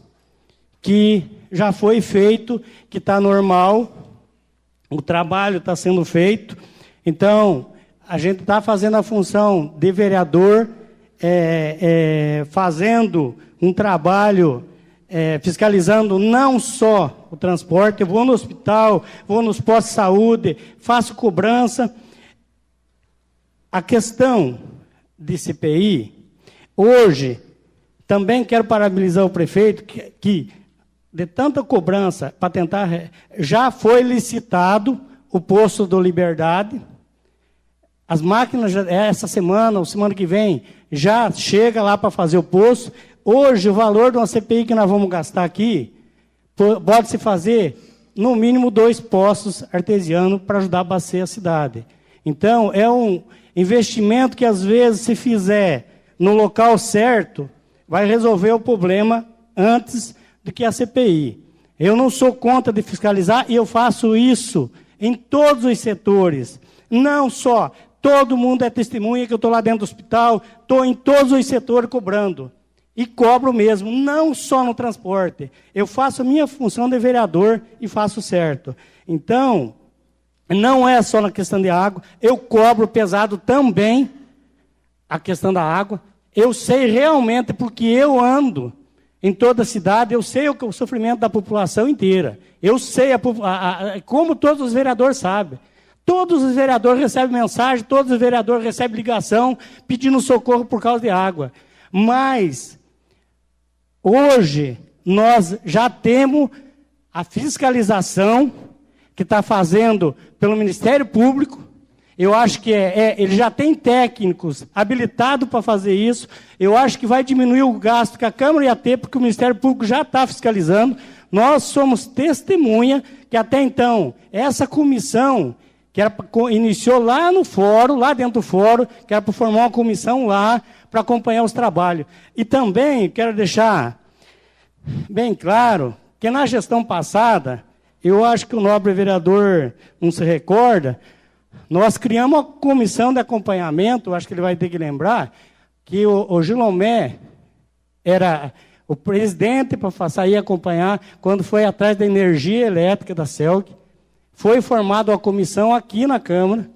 que já foi feito, que está normal, o trabalho está sendo feito. Então, a gente está fazendo a função de vereador, fazendo um trabalho, fiscalizando não só o transporte, eu vou no hospital, vou nos postos de saúde, faço cobrança. A questão de CPI, hoje, também quero parabenizar o prefeito, que de tanta cobrança para tentar, já foi licitado o posto do Liberdade. As máquinas, essa semana, ou semana que vem, já chega lá para fazer o posto. Hoje, o valor de uma CPI que nós vamos gastar aqui, pode-se fazer, no mínimo, 2 postos artesianos para ajudar a abastecer a cidade. Então, é um investimento que, às vezes, se fizer no local certo, vai resolver o problema antes do que a CPI. Eu não sou contra de fiscalizar, e eu faço isso em todos os setores. Não só, todo mundo é testemunha que eu estou lá dentro do hospital, estou em todos os setores cobrando. E cobro mesmo, não só no transporte. Eu faço a minha função de vereador e faço certo. Então, não é só na questão de água, eu cobro pesado também a questão da água. Eu sei realmente, porque eu ando em toda a cidade, eu sei o sofrimento da população inteira. Eu sei, como todos os vereadores sabem. Todos os vereadores recebem mensagem, todos os vereadores recebem ligação pedindo socorro por causa de água. Mas, hoje, nós já temos a fiscalização que está fazendo pelo Ministério Público. Eu acho que ele já tem técnicos habilitados para fazer isso. Eu acho que vai diminuir o gasto que a Câmara ia ter, porque o Ministério Público já está fiscalizando. Nós somos testemunha que até então, essa comissão, que iniciou lá no fórum, lá dentro do fórum, que era para formar uma comissão lá, para acompanhar os trabalhos. E também quero deixar bem claro que na gestão passada, eu acho que o nobre vereador não se recorda, nós criamos uma comissão de acompanhamento, acho que ele vai ter que lembrar, que o Gilomé era o presidente para sair acompanhar, quando foi atrás da energia elétrica da CELG. Foi formada uma comissão aqui na Câmara.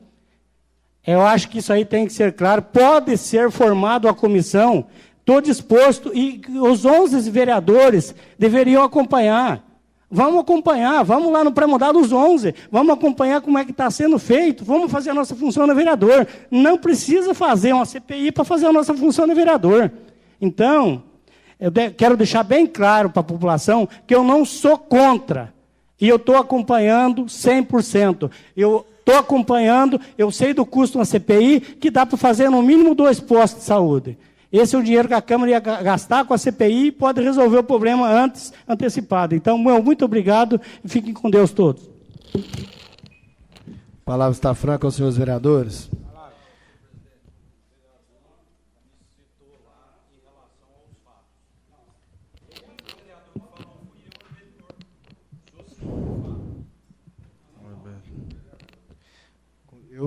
Eu acho que isso aí tem que ser claro. Pode ser formada uma comissão, estou disposto, e os 11 vereadores deveriam acompanhar. Vamos acompanhar, vamos lá no pré-mudar dos 11, vamos acompanhar como é que está sendo feito, vamos fazer a nossa função de vereador. Não precisa fazer uma CPI para fazer a nossa função de vereador. Então, eu quero deixar bem claro para a população que eu não sou contra, e eu estou acompanhando 100%. Eu estou acompanhando, eu sei do custo de uma CPI, que dá para fazer no mínimo 2 postos de saúde. Esse é o dinheiro que a Câmara ia gastar com a CPI e pode resolver o problema antes, antecipado. Então, muito obrigado e fiquem com Deus todos. A palavra está franca aos senhores vereadores.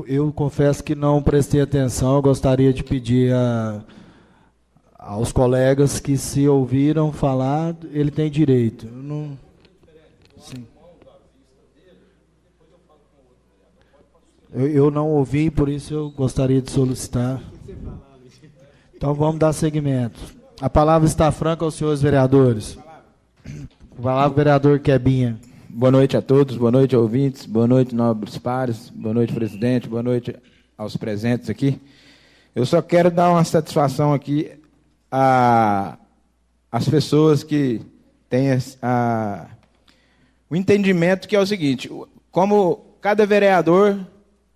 Eu confesso que não prestei atenção, eu gostaria de pedir aos colegas que, se ouviram falar, ele tem direito. Sim. Eu não ouvi, por isso eu gostaria de solicitar. Então vamos dar seguimento. A palavra está franca aos senhores vereadores. A palavra, vereador Quebinha. Boa noite a todos, boa noite, ouvintes, boa noite, nobres pares, boa noite, presidente, boa noite aos presentes aqui. Eu só quero dar uma satisfação aqui às pessoas que têm o entendimento que é o seguinte, como cada vereador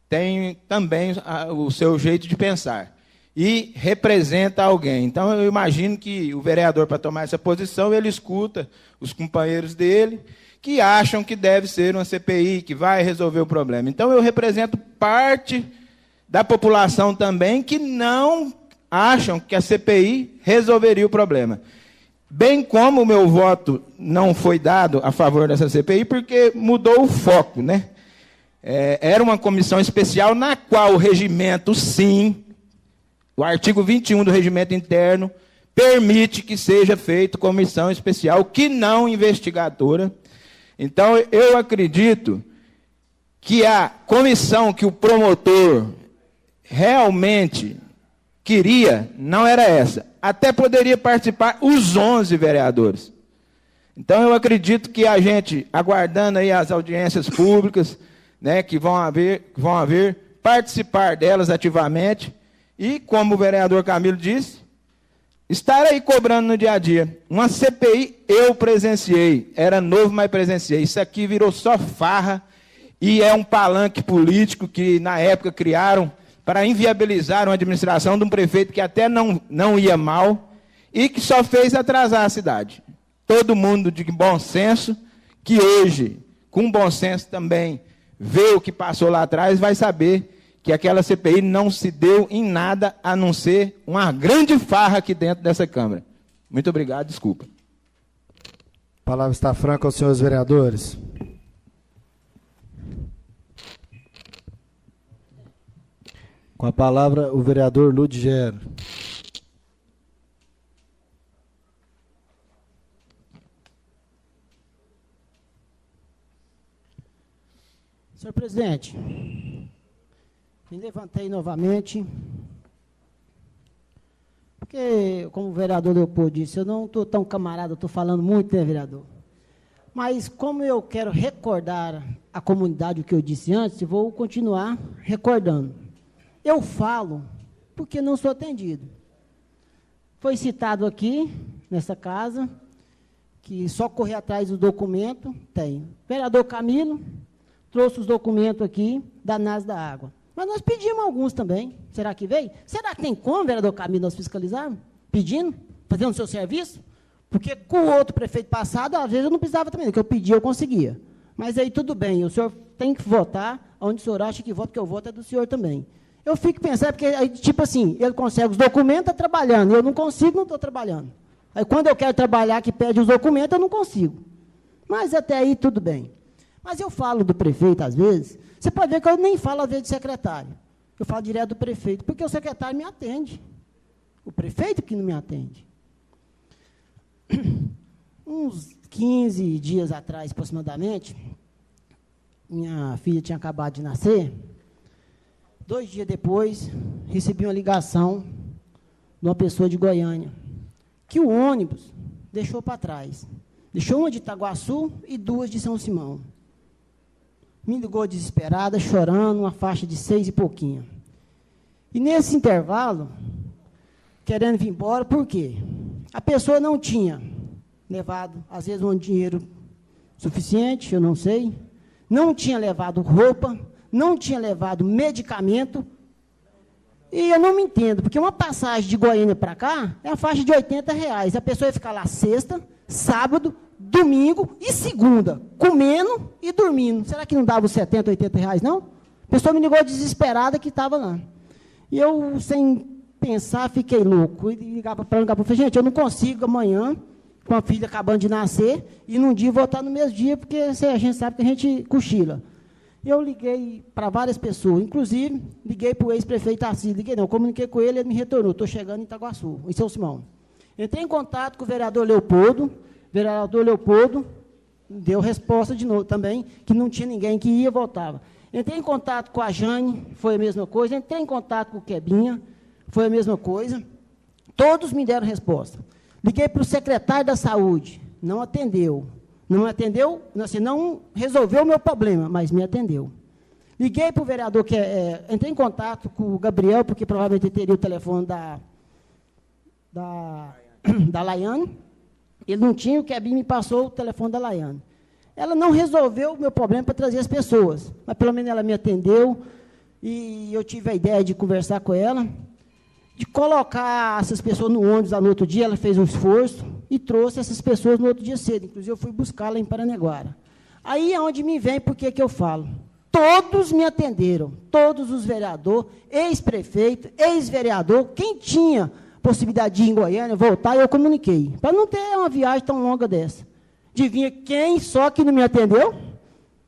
tem também o seu jeito de pensar e representa alguém. Então, eu imagino que o vereador, para tomar essa posição, ele escuta os companheiros dele, que acham que deve ser uma CPI, que vai resolver o problema. Então, eu represento parte da população também que não acham que a CPI resolveria o problema. Bem como o meu voto não foi dado a favor dessa CPI, porque mudou o foco, né? Era uma comissão especial na qual o regimento, sim, o artigo 21 do regimento interno, permite que seja feita comissão especial, que não investigadora. Então, eu acredito que a comissão que o promotor realmente queria não era essa. Até poderia participar os 11 vereadores. Então, eu acredito que a gente, aguardando aí as audiências públicas, né, que vão haver, participar delas ativamente, e, como o vereador Camilo disse, estar aí cobrando no dia a dia. Uma CPI eu presenciei, era novo, mas presenciei. Isso aqui virou só farra, e é um palanque político que, na época, criaram para inviabilizar uma administração de um prefeito que até não ia mal, e que só fez atrasar a cidade. Todo mundo de bom senso, que hoje, com bom senso também, vê o que passou lá atrás, vai saber que aquela CPI não se deu em nada, a não ser uma grande farra aqui dentro dessa Câmara. Muito obrigado, desculpa. A palavra está franca aos senhores vereadores. Com a palavra, o vereador Ludigero. Senhor presidente, me levantei novamente, porque, como o vereador Leopoldo disse, eu não estou tão camarada, estou falando muito, né, vereador? Mas, como eu quero recordar a comunidade o que eu disse antes, eu vou continuar recordando. Eu falo porque não sou atendido. Foi citado aqui, nessa casa, que só correr atrás do documento, tem. Vereador Camilo trouxe os documentos aqui da NAS da Água. Mas nós pedimos alguns também. Será que veio? Será que tem como, vereador Camilo, nós fiscalizarmos? Pedindo? Fazendo o seu serviço? Porque com o outro prefeito passado, às vezes eu não precisava também, o que eu pedia eu conseguia. Mas aí tudo bem, o senhor tem que votar onde o senhor acha que vota, porque o voto é do senhor também. Eu fico pensando, porque, aí, tipo assim, ele consegue os documentos, está trabalhando, eu não consigo, não estou trabalhando. Aí, quando eu quero trabalhar, que pede os documentos, eu não consigo. Mas até aí, tudo bem. Mas eu falo do prefeito, às vezes, você pode ver que eu nem falo, às vezes, de secretário. Eu falo direto do prefeito, porque o secretário me atende. O prefeito que não me atende. Uns 15 dias atrás, aproximadamente, minha filha tinha acabado de nascer. 2 dias depois, recebi uma ligação de uma pessoa de Goiânia, que o ônibus deixou para trás. Deixou uma de Itaguaçu e 2 de São Simão. Me ligou desesperada, chorando, uma faixa de 6 e pouquinho. E nesse intervalo, querendo vir embora, por quê? A pessoa não tinha levado, às vezes, um dinheiro suficiente, eu não sei, não tinha levado roupa, não tinha levado medicamento, e eu não me entendo, porque uma passagem de Goiânia para cá é uma faixa de R$80. A pessoa ia ficar lá sexta, sábado, domingo e segunda, comendo e dormindo. Será que não dava os R$70, R$80, não? A pessoa me ligou desesperada que estava lá. E eu, sem pensar, fiquei louco. E ligava para ela, falei, gente, eu não consigo amanhã, com a filha acabando de nascer, e num dia voltar no mesmo dia, porque a gente sabe que a gente cochila. Eu liguei para várias pessoas, inclusive, liguei para o ex-prefeito Assis, comuniquei com ele, ele me retornou, estou chegando em Itaguaçu, em São Simão. Entrei em contato com o vereador Leopoldo deu resposta de novo também, que não tinha ninguém que ia e voltava. Entrei em contato com a Jane, foi a mesma coisa, entrei em contato com o Quebinha, foi a mesma coisa, todos me deram resposta. Liguei para o secretário da Saúde, não atendeu, assim, não resolveu o meu problema, mas me atendeu. Liguei para o vereador, entrei em contato com o Gabriel, porque provavelmente ele teria o telefone da Laiane. Ele não tinha, o Kebinho me passou o telefone da Laiane. Ela não resolveu o meu problema para trazer as pessoas, mas pelo menos ela me atendeu, e eu tive a ideia de conversar com ela, de colocar essas pessoas no ônibus lá no outro dia. Ela fez um esforço e trouxe essas pessoas no outro dia cedo. Inclusive, eu fui buscá-la em Paranaguara. Aí é onde me vem, porque que eu falo. Todos me atenderam, todos os vereadores, ex-prefeito, ex-vereador, quem tinha possibilidade de ir em Goiânia, voltar, eu comuniquei, para não ter uma viagem tão longa dessa. Adivinha quem só que não me atendeu?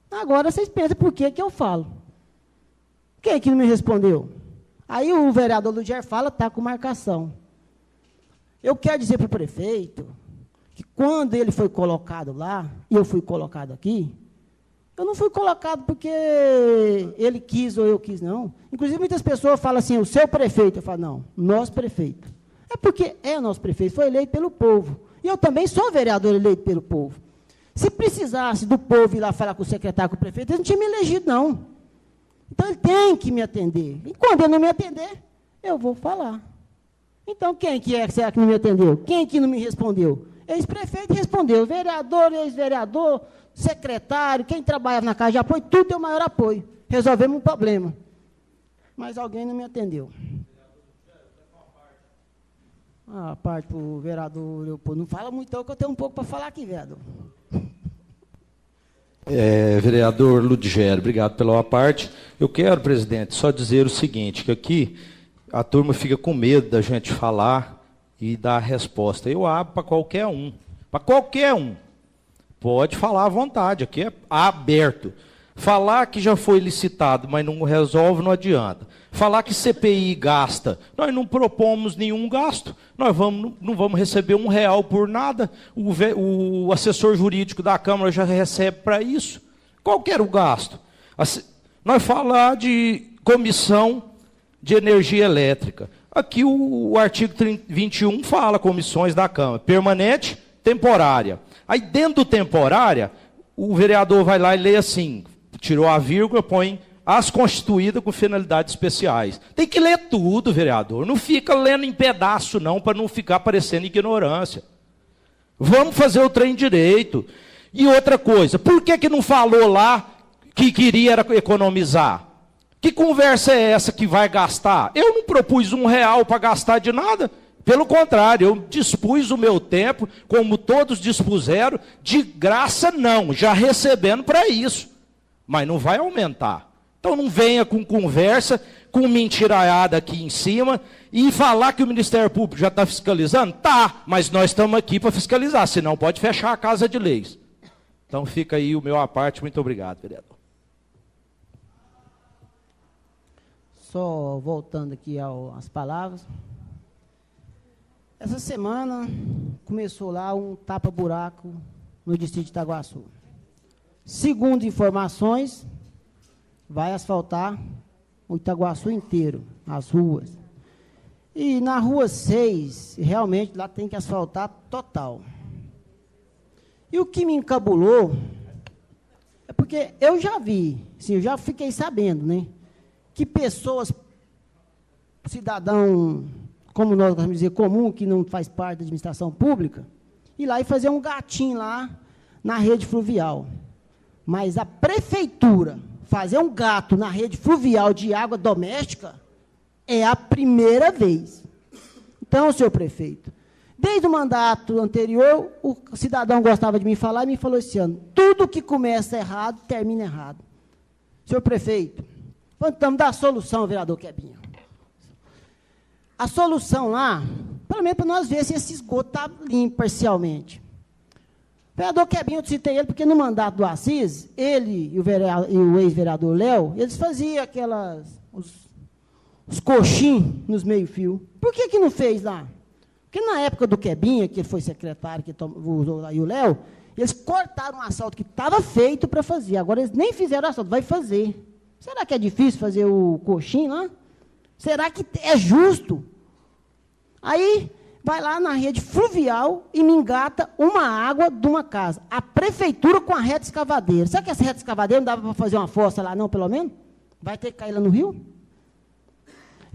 Agora vocês pensam por que eu falo. Quem que não me respondeu? Aí o vereador Ludier fala, está com marcação. Eu quero dizer para o prefeito que quando ele foi colocado lá, e eu fui colocado aqui, eu não fui colocado porque ele quis ou eu quis, não. Inclusive, muitas pessoas falam assim, o seu prefeito. Eu falo, não, nosso prefeito. É porque é o nosso prefeito, foi eleito pelo povo. E eu também sou vereador eleito pelo povo. Se precisasse do povo ir lá falar com o secretário, com o prefeito, ele não tinha me elegido, não. Então, ele tem que me atender. E quando ele não me atender, eu vou falar. Então, quem que será que não me atendeu? Quem que não me respondeu? Ex-prefeito respondeu. Vereador, ex-vereador, secretário, quem trabalhava na casa de apoio, tudo deu maior apoio. Resolvemos um problema. Mas alguém não me atendeu. A parte para o vereador Leopoldo. Não fala muito, não, que eu tenho um pouco para falar aqui, vereador. Vereador Ludigério, obrigado pela parte. Eu quero, presidente, só dizer o seguinte, que aqui a turma fica com medo da gente falar e dar a resposta. Eu abro para qualquer um. Para qualquer um. Pode falar à vontade, aqui é aberto. Falar que já foi licitado, mas não resolve, não adianta. Falar que CPI gasta, nós não propomos nenhum gasto, nós não vamos receber R$1 por nada, o assessor jurídico da Câmara já recebe para isso. Qual que era o gasto? Nós falar de comissão de energia elétrica. Aqui o artigo 21 fala comissões da Câmara, permanente, temporária. Aí dentro do temporária, o vereador vai lá e lê assim, tirou a vírgula, põe as constituídas com finalidades especiais. Tem que ler tudo, vereador. Não fica lendo em pedaço, não, para não ficar parecendo ignorância. Vamos fazer o trem direito. E outra coisa, por que não falou lá que queria economizar? Que conversa é essa que vai gastar? Eu não propus R$1 para gastar de nada. Pelo contrário, eu dispus o meu tempo, como todos dispuseram, de graça não, já recebendo para isso. Mas não vai aumentar. Então não venha com conversa, com mentiraiada aqui em cima, e falar que o Ministério Público já está fiscalizando? Tá, mas nós estamos aqui para fiscalizar, senão pode fechar a Casa de Leis. Então fica aí o meu à parte, muito obrigado, vereador. Só voltando aqui às palavras. Essa semana começou lá um tapa-buraco no distrito de Itaguaçu. Segundo informações, vai asfaltar o Itaguaçu inteiro, as ruas. E na rua 6, realmente lá tem que asfaltar total. E o que me encabulou é porque eu já vi, assim, eu já fiquei sabendo, né, que pessoas, cidadão, como nós vamos dizer, comum, que não faz parte da administração pública, ir lá e fazer um gatinho lá na rede fluvial. Mas a prefeitura fazer um gato na rede fluvial de água doméstica é a primeira vez. Então, senhor prefeito, desde o mandato anterior, o cidadão gostava de me falar e me falou esse ano, tudo que começa errado, termina errado. Senhor prefeito, vamos dar a solução, vereador Kebinho. A solução lá, pelo menos para nós ver se esse esgoto está limpo parcialmente. O vereador Kebinho, eu citei ele porque no mandato do Assis, ele e o ex-vereador Léo, eles faziam os coxins nos meio-fio. Por que não fez lá? Porque na época do Kebinho, que foi secretário, que usou aí o Léo, eles cortaram um asfalto que estava feito para fazer. Agora eles nem fizeram asfalto, vai fazer. Será que é difícil fazer o coxim lá? Será que é justo? Aí vai lá na rede fluvial e me engata uma água de uma casa. A prefeitura com a reta escavadeira. Será que essa reta escavadeira não dava para fazer uma fossa lá, não, pelo menos? Vai ter que cair lá no rio?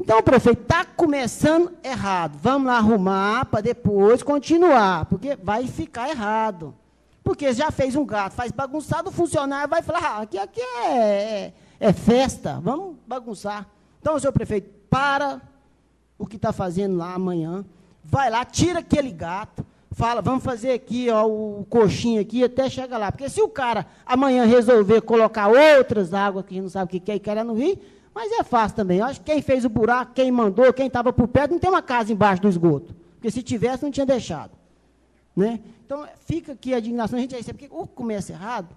Então, prefeito, está começando errado. Vamos lá arrumar para depois continuar, porque vai ficar errado. Porque já fez um gato, faz bagunçado, o funcionário vai falar, aqui é festa, vamos bagunçar. Então, senhor prefeito, para o que está fazendo lá amanhã, vai lá, tira aquele gato, fala, vamos fazer aqui, ó, o coxinho aqui, até chegar lá. Porque se o cara amanhã resolver colocar outras águas, que a gente não sabe o que é e quer no rio, mas é fácil também. Eu acho que quem fez o buraco, quem mandou, quem estava por perto, não tem uma casa embaixo do esgoto. Porque se tivesse, não tinha deixado. Né? Então, fica aqui a indignação, a gente recebe, porque ou começa errado,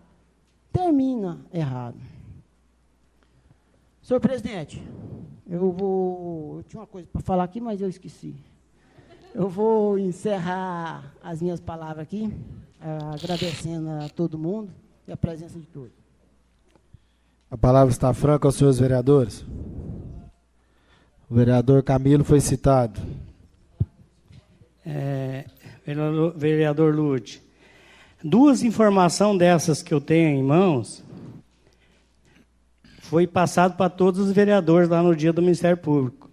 termina errado. Senhor presidente, eu tinha uma coisa para falar aqui, mas eu esqueci. Eu vou encerrar as minhas palavras aqui, agradecendo a todo mundo e a presença de todos. A palavra está franca aos senhores vereadores. O vereador Camilo foi citado. Vereador Lude, duas informações dessas que eu tenho em mãos foi passado para todos os vereadores lá no dia do Ministério Público.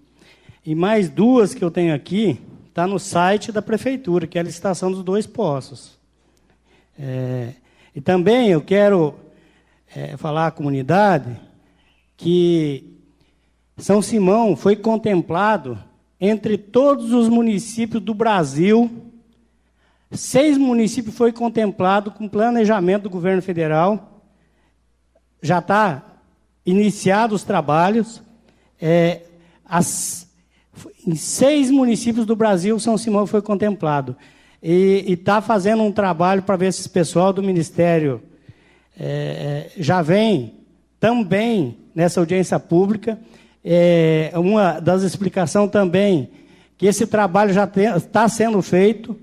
E mais duas que eu tenho aqui, está no site da Prefeitura, que é a licitação dos 2 poços. E também eu quero falar à comunidade que São Simão foi contemplado entre todos os municípios do Brasil. 6 municípios foi contemplado com planejamento do governo federal. Já está iniciado os trabalhos. Em 6 municípios do Brasil, São Simão foi contemplado. E está fazendo um trabalho para ver se esse pessoal do Ministério já vem também nessa audiência pública. Uma das explicações também, que esse trabalho já está sendo feito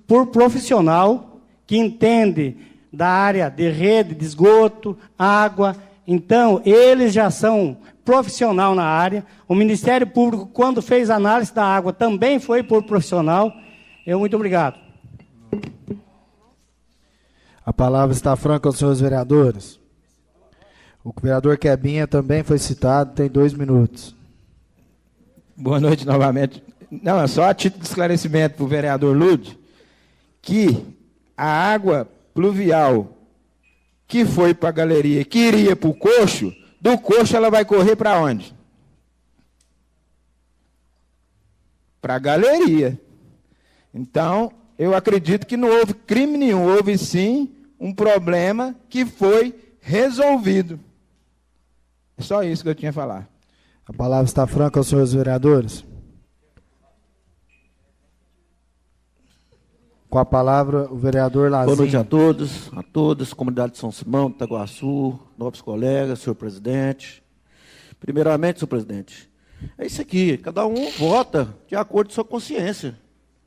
por profissional que entende da área de rede, de esgoto, água. Então, eles já são profissional na área. O Ministério Público, quando fez a análise da água, também foi por profissional. Muito obrigado. A palavra está franca aos senhores vereadores. O vereador Quebinha também foi citado, tem 2 minutos. Boa noite novamente. Não, é só a título de esclarecimento para o vereador Lude, que a água pluvial que foi para a galeria, que iria para o coxo, do coxo ela vai correr para onde? Para a galeria. Então, eu acredito que não houve crime nenhum, houve sim um problema que foi resolvido. É só isso que eu tinha a falar. A palavra está franca aos senhores vereadores. Com a palavra, o vereador Lazinho. Boa noite a todas, comunidade de São Simão, Itaguaçu, nobres colegas, senhor presidente. Primeiramente, senhor presidente, é isso aqui, cada um vota de acordo com sua consciência,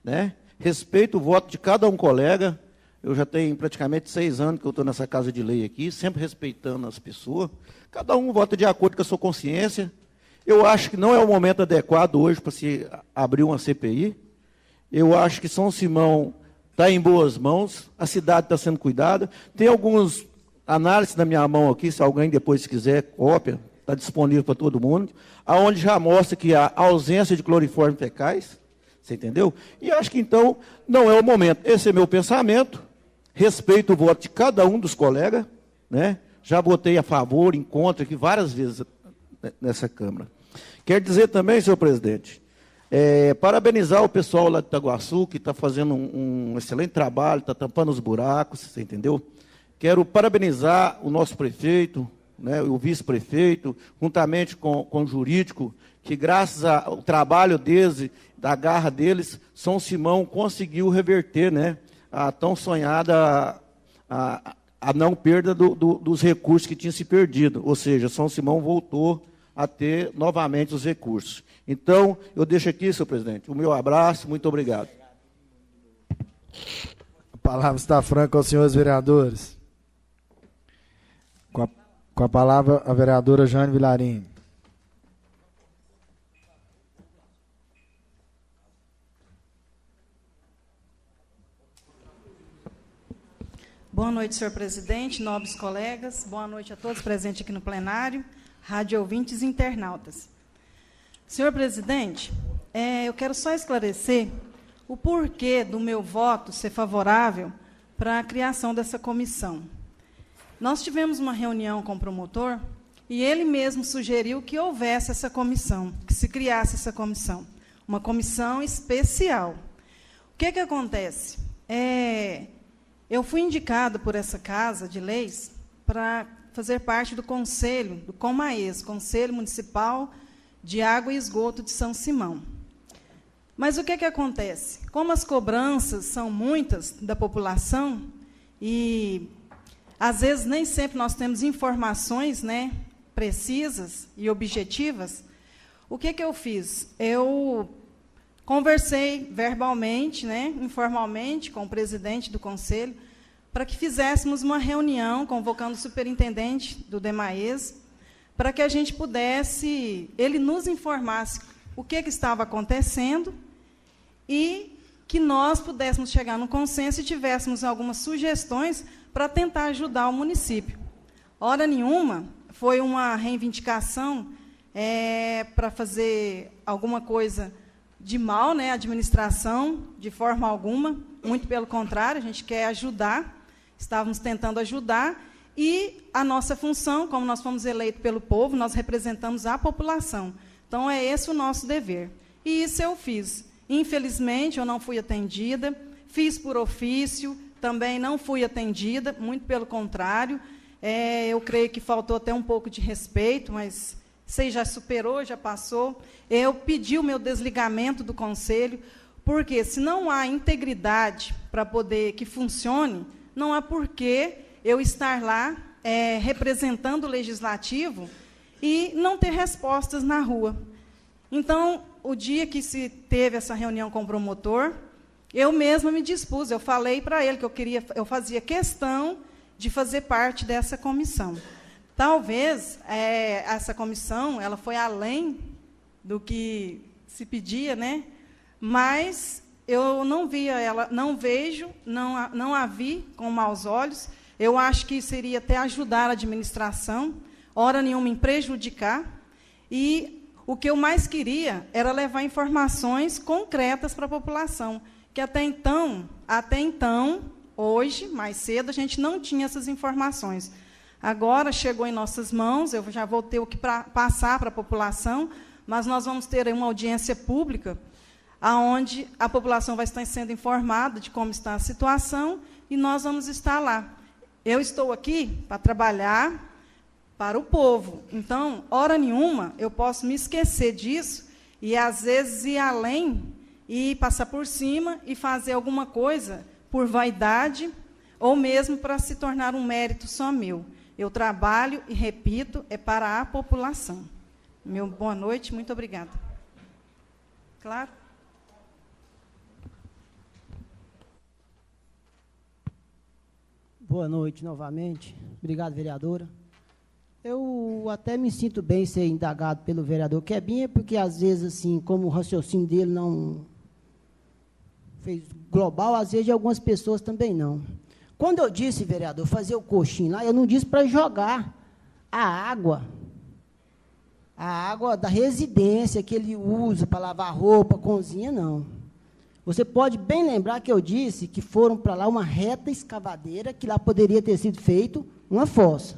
né? Respeito o voto de cada um colega. Eu já tenho praticamente 6 anos que eu estou nessa casa de lei aqui, sempre respeitando as pessoas. Cada um vota de acordo com a sua consciência. Eu acho que não é o momento adequado hoje para se abrir uma CPI. Eu acho que São Simão está em boas mãos, a cidade está sendo cuidada. Tem algumas análises na minha mão aqui, se alguém depois quiser, cópia, está disponível para todo mundo, aonde já mostra que há ausência de cloriformes fecais, você entendeu? E acho que então não é o momento. Esse é meu pensamento, respeito o voto de cada um dos colegas, né? Já votei a favor, em contra, aqui várias vezes nessa Câmara. Quero dizer também, senhor presidente, parabenizar o pessoal lá de Itaguaçu, que está fazendo um excelente trabalho, está tampando os buracos, você entendeu? Quero parabenizar o nosso prefeito, né, o vice-prefeito, juntamente com o jurídico, que graças ao trabalho deles, da garra deles, São Simão conseguiu reverter, né, a tão sonhada a não perda dos recursos que tinha se perdido. Ou seja, São Simão voltou a ter novamente os recursos. Então, eu deixo aqui, senhor presidente, o meu abraço, muito obrigado. A palavra está franca aos senhores vereadores. Com a palavra, a vereadora Jane Vilarim. Boa noite, senhor presidente, nobres colegas. Boa noite a todos presentes aqui no plenário, rádio ouvintes e internautas. Senhor presidente, eu quero só esclarecer o porquê do meu voto ser favorável para a criação dessa comissão. Nós tivemos uma reunião com o promotor e ele mesmo sugeriu que houvesse essa comissão, que se criasse essa comissão, uma comissão especial. O que acontece? Eu fui indicado por essa Casa de Leis para fazer parte do conselho, do COMAES, Conselho Municipal de Água e Esgoto de São Simão. Mas o que acontece? Como as cobranças são muitas da população, e às vezes nem sempre nós temos informações, né, precisas e objetivas, o que eu fiz? Eu conversei verbalmente, né, informalmente, com o presidente do conselho, para que fizéssemos uma reunião, convocando o superintendente do DEMAES, para que a gente pudesse, ele nos informasse o que estava acontecendo e que nós pudéssemos chegar num consenso e tivéssemos algumas sugestões para tentar ajudar o município. Hora nenhuma foi uma reivindicação para fazer alguma coisa de mal, né, à administração, de forma alguma, muito pelo contrário, a gente quer ajudar, estávamos tentando ajudar, e a nossa função, como nós fomos eleitos pelo povo, nós representamos a população. Então, é esse o nosso dever. E isso eu fiz. Infelizmente, eu não fui atendida, fiz por ofício, também não fui atendida, muito pelo contrário. Eu creio que faltou até um pouco de respeito, mas você já superou, já passou. Eu pedi o meu desligamento do conselho, porque se não há integridade para poder que funcione, não há porquê eu estar lá representando o legislativo e não ter respostas na rua. Então, o dia que se teve essa reunião com o promotor, eu mesma me dispus, eu falei para ele que eu fazia questão de fazer parte dessa comissão. Talvez essa comissão ela foi além do que se pedia, né? Mas eu não via ela, não vejo, não a vi com maus olhos. Eu acho que seria até ajudar a administração, hora nenhuma em prejudicar. E o que eu mais queria era levar informações concretas para a população, que até então, hoje, mais cedo, a gente não tinha essas informações. Agora chegou em nossas mãos, eu já vou ter o que passar para a população, mas nós vamos ter uma audiência pública, onde a população vai estar sendo informada de como está a situação, e nós vamos estar lá. Eu estou aqui para trabalhar para o povo. Então, hora nenhuma, eu posso me esquecer disso e, às vezes, ir além e passar por cima e fazer alguma coisa por vaidade ou mesmo para se tornar um mérito só meu. Eu trabalho e, repito, para a população. Boa noite, muito obrigada. Claro? Boa noite, novamente. Obrigado, vereadora. Eu até me sinto bem ser indagado pelo vereador Quebinha, porque, às vezes, assim, como o raciocínio dele não fez global, às vezes, de algumas pessoas também não. Quando eu disse, vereador, fazer o coxinho lá, eu não disse para jogar a água da residência que ele usa para lavar roupa, cozinha, não. Você pode bem lembrar que eu disse que foram para lá uma reta escavadeira, que lá poderia ter sido feito uma fossa.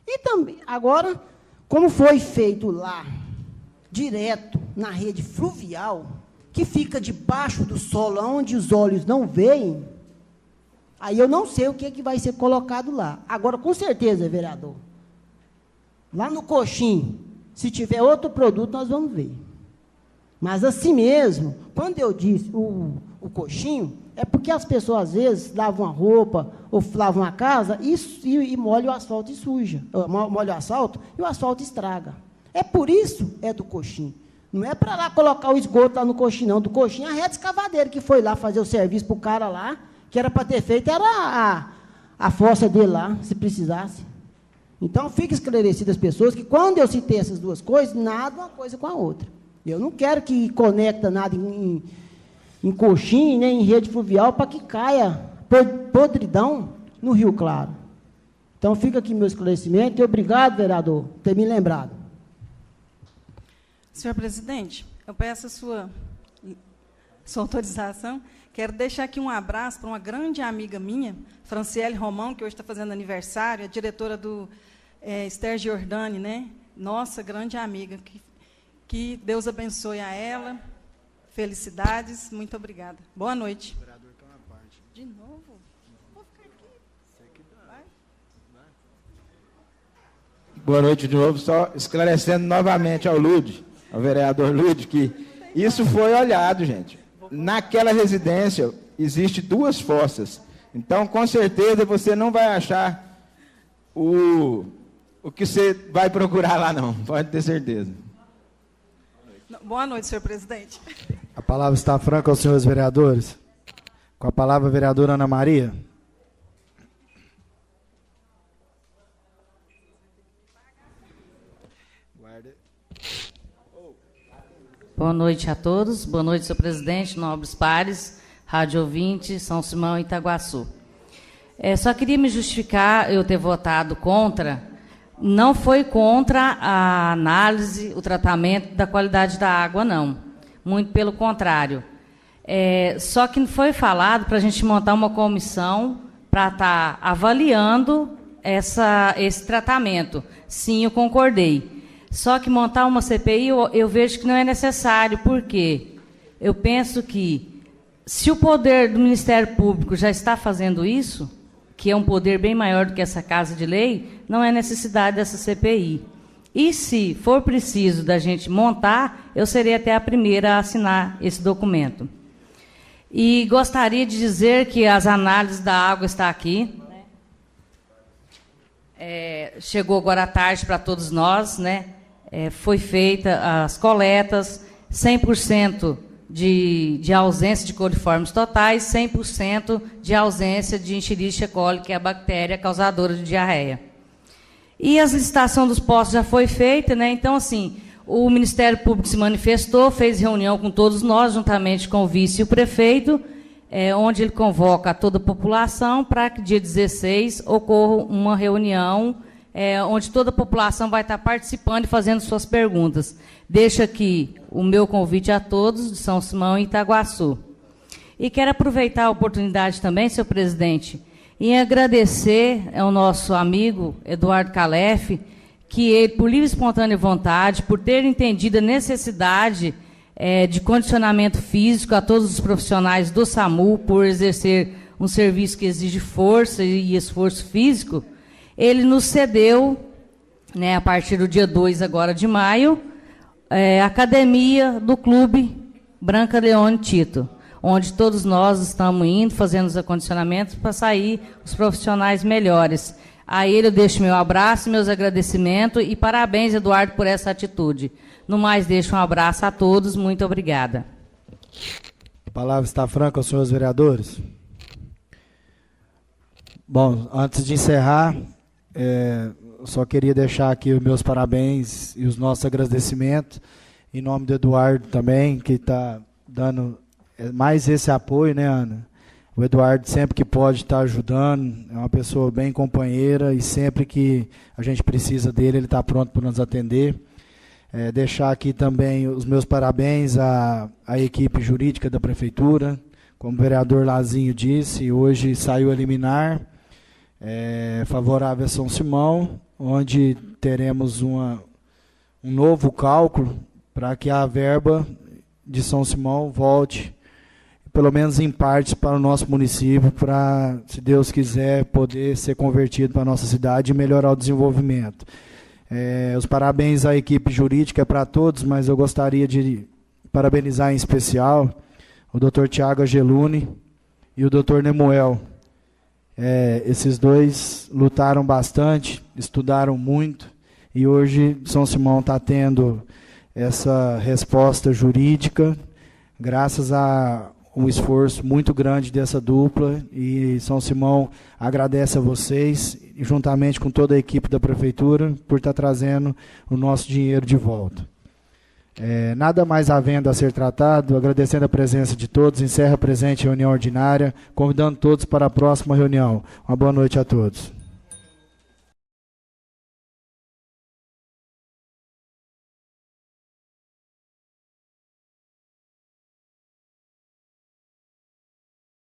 E também, agora, como foi feito lá, direto na rede fluvial, que fica debaixo do solo, onde os olhos não veem, aí eu não sei o que vai ser colocado lá. Agora, com certeza, vereador, lá no coxinho, se tiver outro produto, nós vamos ver. Mas, assim mesmo, quando eu disse o coxinho, é porque as pessoas, às vezes, lavam a roupa ou lavam a casa e molham o asfalto e suja. Molham o asfalto e o asfalto estraga. É por isso do coxinho. Não é para lá colocar o esgoto lá no coxinho, não. Do coxinho, a reta escavadeira que foi lá fazer o serviço para o cara lá, que era para ter feito, era a fossa dele lá, se precisasse. Então, fica esclarecido as pessoas que, quando eu citei essas duas coisas, nada uma coisa com a outra. Eu não quero que conecta nada em coxinha, nem em rede fluvial, para que caia podridão no Rio Claro. Então, fica aqui meu esclarecimento e obrigado, vereador, por ter me lembrado. Senhor presidente, eu peço a sua autorização. Quero deixar aqui um abraço para uma grande amiga minha, Franciele Romão, que hoje está fazendo aniversário, a diretora do Esther Giordani, né? Nossa grande amiga. Que Deus abençoe a ela. Felicidades. Muito obrigada. Boa noite. De novo? Vou ficar aqui. Vai. Boa noite de novo. Só esclarecendo novamente ao vereador Lude, que isso foi olhado, gente. Naquela residência, existe 2 fossas. Então, com certeza, você não vai achar o que você vai procurar lá, não. Pode ter certeza. Boa noite, senhor presidente. A palavra está franca aos senhores vereadores. Com a palavra, a vereadora Ana Maria. Boa noite a todos. Boa noite, senhor presidente, nobres pares, rádio ouvinte, São Simão e Itaguaçu. Só queria me justificar eu ter votado contra. Não foi contra a análise, o tratamento da qualidade da água, não. Muito pelo contrário. Só que foi falado para a gente montar uma comissão para estar avaliando esse tratamento. Sim, eu concordei. Só que montar uma CPI eu vejo que não é necessário, porque eu penso que, se o poder do Ministério Público já está fazendo isso, que é um poder bem maior do que essa Casa de Lei, não é necessidade dessa CPI. E, se for preciso da gente montar, eu serei até a primeira a assinar esse documento. E gostaria de dizer que as análises da água estão aqui. Chegou agora à tarde para todos nós, né? Foi feita as coletas, 100% de ausência de coliformes totais, 100% de ausência de Escherichia coli, que é a bactéria causadora de diarreia. E a licitação dos postos já foi feita, né? Então, assim, o Ministério Público se manifestou, fez reunião com todos nós, juntamente com o vice e o prefeito, onde ele convoca toda a população para que dia 16 ocorra uma reunião onde toda a população vai estar participando e fazendo suas perguntas. Deixo aqui o meu convite a todos de São Simão e Itaguaçu. E quero aproveitar a oportunidade também, senhor presidente, em agradecer ao nosso amigo Eduardo Calef, que ele, por livre e espontânea vontade, por ter entendido a necessidade de condicionamento físico a todos os profissionais do SAMU, por exercer um serviço que exige força e esforço físico, ele nos cedeu, né, a partir do dia 2 agora de maio, a academia do Clube Branca Leone Tito, onde todos nós estamos indo, fazendo os acondicionamentos para sair os profissionais melhores. A ele eu deixo meu abraço, meus agradecimentos e parabéns, Eduardo, por essa atitude. No mais, deixo um abraço a todos. Muito obrigada. A palavra está franca aos senhores vereadores. Bom, antes de encerrar, só queria deixar aqui os meus parabéns e os nossos agradecimentos, em nome do Eduardo também, que está dando mais esse apoio, né, Ana? O Eduardo, sempre que pode, está ajudando, é uma pessoa bem companheira e sempre que a gente precisa dele, ele está pronto para nos atender. Deixar aqui também os meus parabéns à equipe jurídica da Prefeitura, como o vereador Lazinho disse, hoje saiu a liminar, favorável a São Simão, onde teremos um novo cálculo para que a verba de São Simão volte, pelo menos em partes, para o nosso município, para, se Deus quiser, poder ser convertido para a nossa cidade e melhorar o desenvolvimento. Os parabéns à equipe jurídica para todos, mas eu gostaria de parabenizar em especial o Dr. Tiago Angeluni e o Dr. Nemuel. Esses dois lutaram bastante, estudaram muito, e hoje São Simão está tendo essa resposta jurídica, graças a um esforço muito grande dessa dupla, e São Simão agradece a vocês, juntamente com toda a equipe da Prefeitura, por estar trazendo o nosso dinheiro de volta. Nada mais havendo a ser tratado, agradecendo a presença de todos, encerra a presente reunião ordinária, convidando todos para a próxima reunião. Uma boa noite a todos.